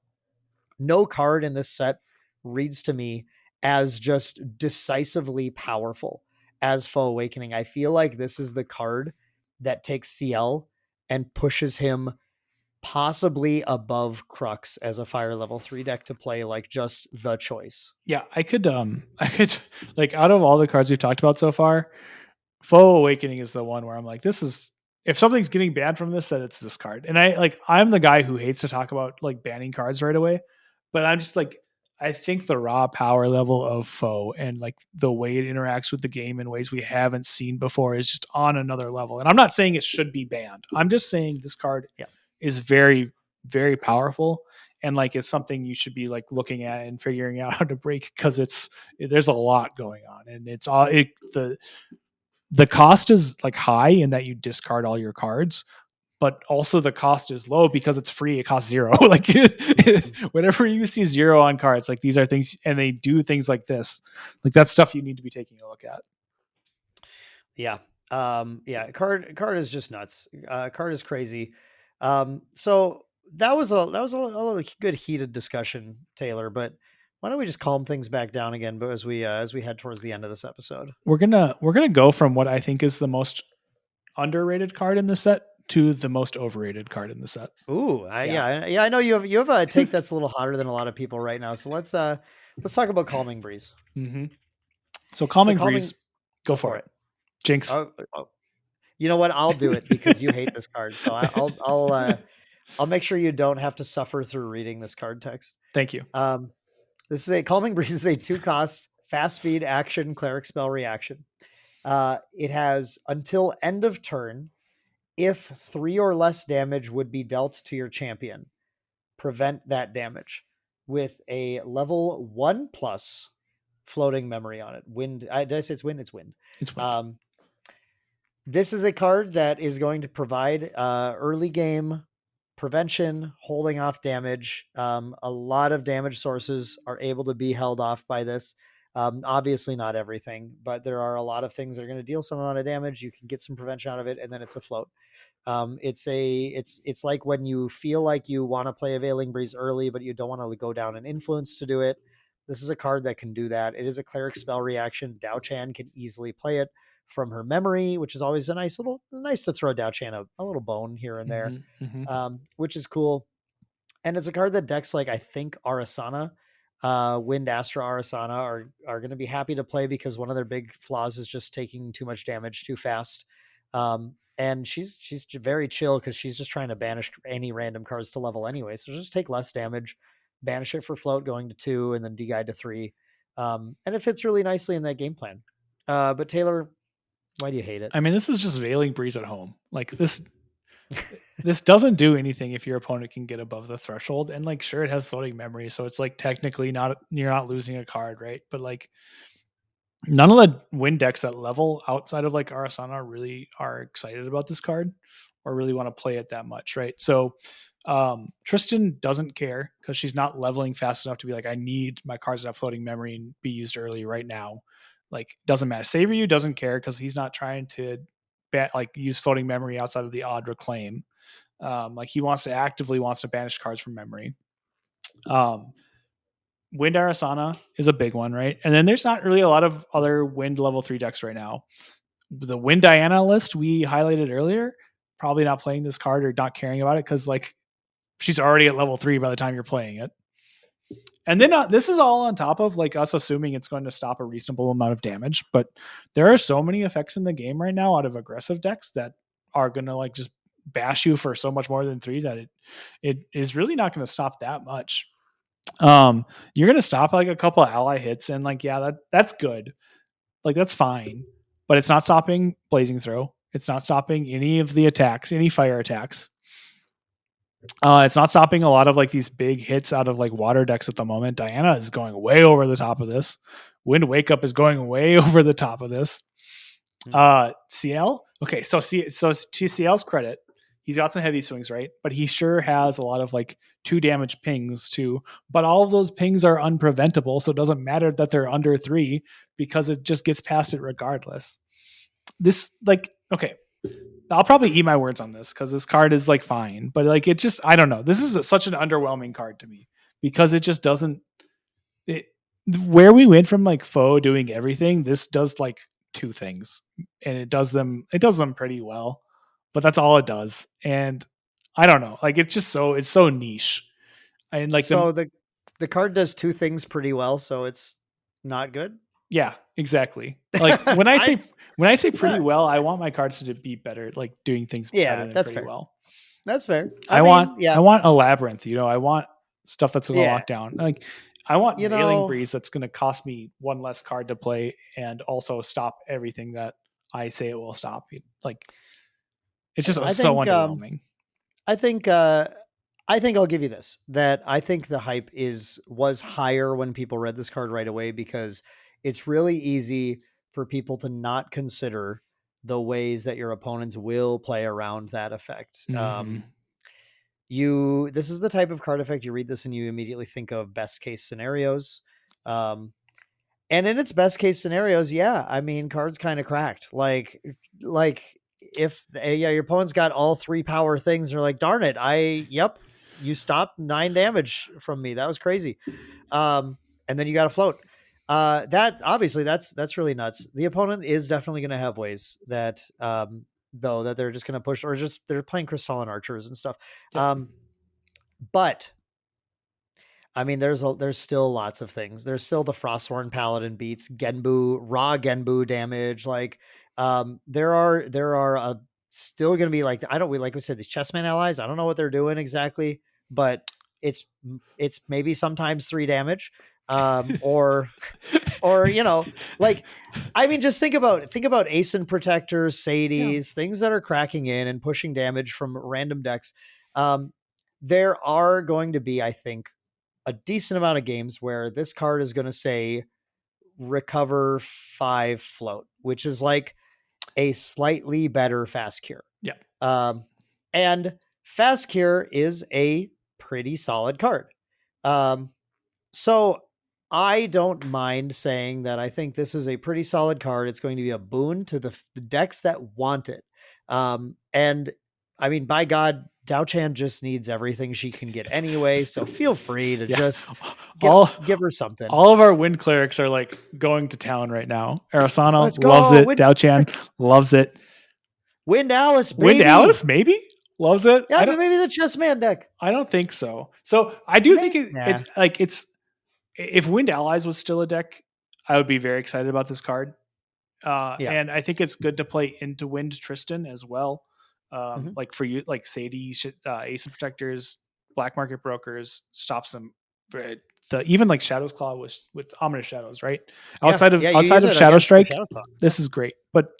no card in this set reads to me as just decisively powerful as Foe Awakening. I feel like this is the card that takes CL and pushes him possibly above Crux as a fire level 3 deck to play, like just the choice. Yeah, I could like out of all the cards we've talked about so far, Foe Awakening is the one where I'm like, this is, if something's getting banned from this, then it's this card. And I'm the guy who hates to talk about like banning cards right away, but I'm just like, I think the raw power level of Foe and like the way it interacts with the game in ways we haven't seen before is just on another level. And I'm not saying it should be banned. I'm just saying this card Yeah. is very, very powerful. and like it's something you should be like looking at and figuring out how to break, because there's a lot going on, and it's all the cost is like high in that you discard all your cards, but also the cost is low because it's free. It costs zero. Like whenever you see zero on cards, like these are things, and they do things like this. Like that's stuff you need to be taking a look at. Yeah. Yeah, card is just nuts. Card is crazy. So that was a little good heated discussion, Taylor, but why don't we just calm things back down again, but as we head towards the end of this episode. We're gonna go from what I think is the most underrated card in the set to the most overrated card in the set. Ooh, yeah, I know you have a take that's a little hotter than a lot of people right now. So let's talk about Calming Breeze. Mm-hmm. So So Calming Breeze, go go for for it. it. Jinx. Oh, you know what? I'll do it because you hate this card. So I'll make sure you don't have to suffer through reading this card text. Thank you. This is a Calming Breeze is a 2-cost fast speed action cleric spell reaction. It has until end of turn. If 3 or less damage would be dealt to your champion, prevent that damage with a level 1+ floating memory on it. Wind. Did I say it's wind? It's wind. It's wind. This is a card that is going to provide early game prevention, holding off damage. A lot of damage sources are able to be held off by this. Obviously not everything, but there are a lot of things that are going to deal some amount of damage. You can get some prevention out of it, and then it's a float. It's like when you feel like you want to play a Veiling Breeze early, but you don't want to go down an influence to do it. This is a card that can do that. It is a cleric spell reaction. Dao Chan can easily play it from her memory, which is always nice to throw Dao Chan a little bone here and there, which is cool. And it's a card that decks like I think Arasana, Wind Astra Arasana are going to be happy to play because one of their big flaws is just taking too much damage too fast. And she's very chill because she's just trying to banish any random cards to level anyway. So just take less damage, banish it for float going to 2, and then deguide to 3. And it fits really nicely in that game plan. But Taylor, why do you hate it? I mean, this is just Veiling Breeze at home. Like this doesn't do anything if your opponent can get above the threshold. And like, sure, it has floating memory, so it's like technically you're not losing a card, right? But like, none of the win decks at level outside of like Arasana really are excited about this card or really want to play it that much, right? So Tristan doesn't care because she's not leveling fast enough to be like, I need my cards to have floating memory and be used early right now. Like, doesn't matter. Saveru doesn't care because he's not trying to use floating memory outside of the odd reclaim. Like he actively wants to banish cards from memory. Wind Arasana is a big one, right? And then there's not really a lot of other Wind level 3 decks right now. The Wind Diana list we highlighted earlier, probably not playing this card or not caring about it because like she's already at level 3 by the time you're playing it. And then this is all on top of like us assuming it's going to stop a reasonable amount of damage. But there are so many effects in the game right now out of aggressive decks that are going to like just bash you for so much more than 3 that it is really not going to stop that much. You're going to stop like a couple of ally hits and like, yeah, that's good. Like that's fine, but it's not stopping Blazing Throw. It's not stopping any of the attacks, any fire attacks. It's not stopping a lot of like these big hits out of like water decks at the moment. Diana is going way over the top of this. Wind Wake Up is going way over the top of this. CL. Okay, so to CL's credit, he's got some heavy swings, right? But he sure has a lot of like 2 damage pings too. But all of those pings are unpreventable, so it doesn't matter that they're under 3 because it just gets past it regardless. This like okay, I'll probably eat my words on this because this card is like fine, but like it just I don't know. This is such an underwhelming card to me because it just doesn't. Where we went from like foe doing everything, this does like 2 things, and it does them pretty well, but that's all it does. And I don't know, like it's so niche, and like so the card does 2 things pretty well, so it's not good. Yeah, exactly. Like when I say pretty well, I want my cards to be better, like doing things better than that's pretty fair. well. That's fair. I want a labyrinth, I want stuff that's going to lock down. Like I want Veiling Breeze that's going to cost me 1 less card to play and also stop everything that I say it will stop. Like it's just so underwhelming. I think I think I'll give you this, that I think the hype was higher when people read this card right away, because it's really easy for people to not consider the ways that your opponents will play around that effect. Mm-hmm. This is the type of card effect, you read this and you immediately think of best case scenarios. And in its best case scenarios, yeah, I mean, cards kind of cracked. Like if your opponent's got all 3 power things, they're like, darn it, you stopped 9 damage from me. That was crazy. And then you got to float. That obviously that's really nuts. The opponent is definitely going to have ways that, though, that they're just going to push, or just they're playing Crystalline Archers and stuff. Yep. But I mean, there's still lots of things. There's still the Frostworn Paladin beats Genbu, raw Genbu damage. Like, there are still going to be, like, like we said, these Chessman allies. I don't know what they're doing exactly, but it's maybe sometimes 3 damage, or like, I mean, just think about Aeson Protectors, Sadies, things that are cracking in and pushing damage from random decks. There are going to be, I think, a decent amount of games where this card is going to say recover 5 float, which is like a slightly better fast cure. Yeah. And fast cure is a pretty solid card. So I don't mind saying that I think this is a pretty solid card. It's going to be a boon to the decks that want it. And I mean, by God, Dao-chan just needs everything she can get anyway. So feel free to just give her something. All of our wind clerics are like going to town right now. Arasana loves it. Wind, Dao-chan loves it. Wind Alice, baby. Wind Alice, maybe loves it. Yeah, maybe the Chess Maindeck. I don't think so. So I do think if Wind Allies was still a deck, I would be very excited about this card. And I think it's good to play into Wind Tristan as well. Like for you, like Sadie, Ace of Protectors, Black Market Brokers, stops them. Even like Shadow's Claw with Ominous Shadows, right? Outside of Shadow Strike, this is great. But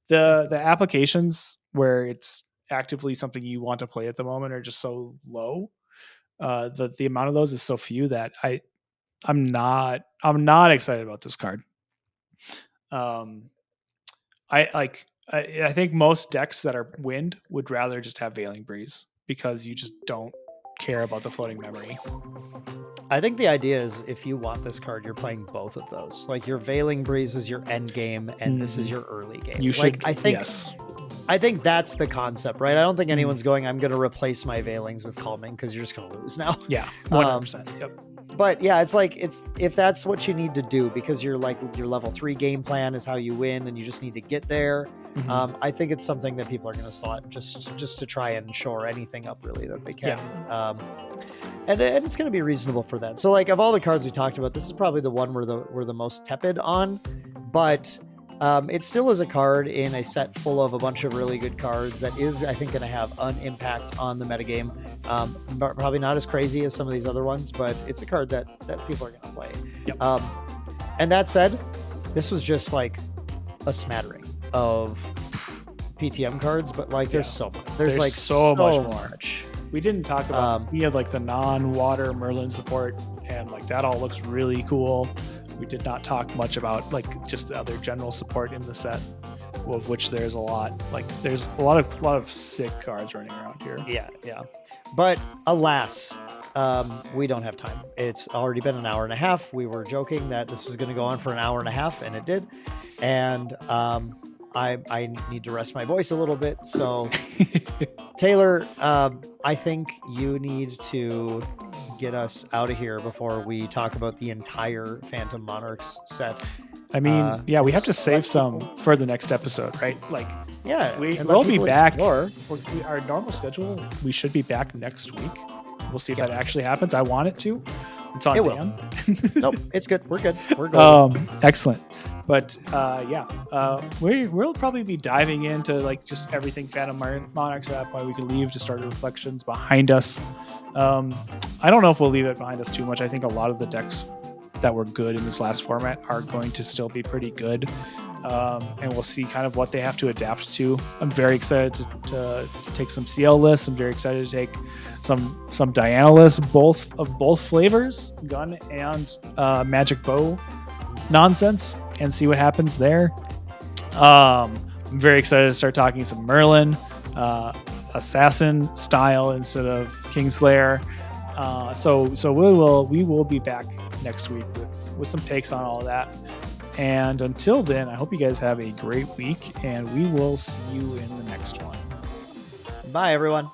the applications where it's actively something you want to play at the moment are just so low. The amount of those is so few that I'm not excited about this card. I think most decks that are wind would rather just have Veiling Breeze, because you just don't care about the floating memory. I think the idea is, if you want this card, you're playing both of those. Like, your Veiling Breeze is your end game, and this is your early game. You should, I think that's the concept, right? I don't think anyone's going, I'm going to replace my Veilings with Calming, because you're just going to lose now. Yeah, 100%. Yep. But yeah, it's like, if that's what you need to do, because you're like, your level 3 game plan is how you win, and you just need to get there. I think it's something that people are going to slot just to try and shore anything up, really, that they can. Yeah. And it's going to be reasonable for that. So, like, of all the cards we talked about, this is probably the one we're the most tepid on, but it still is a card in a set full of a bunch of really good cards that is, I think, going to have an impact on the metagame. Probably not as crazy as some of these other ones, but it's a card that people are going to play. Yep. And that said, this was just like a smattering of PTM cards, but like there's so much. There's like so much more. We didn't talk about any of like the non-water Merlin support, and like that all looks really cool. We did not talk much about like just the other general support in the set, of which there's a lot. Like there's a lot of sick cards running around here. Yeah. But alas, we don't have time. It's already been an hour and a half. We were joking that this is going to go on for an hour and a half, and it did. And I need to rest my voice a little bit. So, Taylor, I think you need to get us out of here before we talk about the entire Phantom Monarchs set. I mean, we have to save some for the next episode, right? Like, yeah, we'll be back. Our normal schedule, we should be back next week. We'll see if that actually happens. I want it to. It's on Dan. Nope, it's good. We're good. We're good. Excellent. But we'll probably be diving into like just everything Phantom Monarchs at that point. We can leave to start reflections behind us. I don't know if we'll leave it behind us too much. I think a lot of the decks that were good in this last format are going to still be pretty good. and we'll see kind of what they have to adapt to. I'm very excited to take some CL lists. I'm very excited to take some Diana lists, both flavors, gun and magic bow nonsense, and see what happens there. I'm very excited to start talking some Merlin, assassin style instead of Kingslayer. So we will be back next week with some takes on all of that. And until then, I hope you guys have a great week, and we will see you in the next one. Bye, everyone.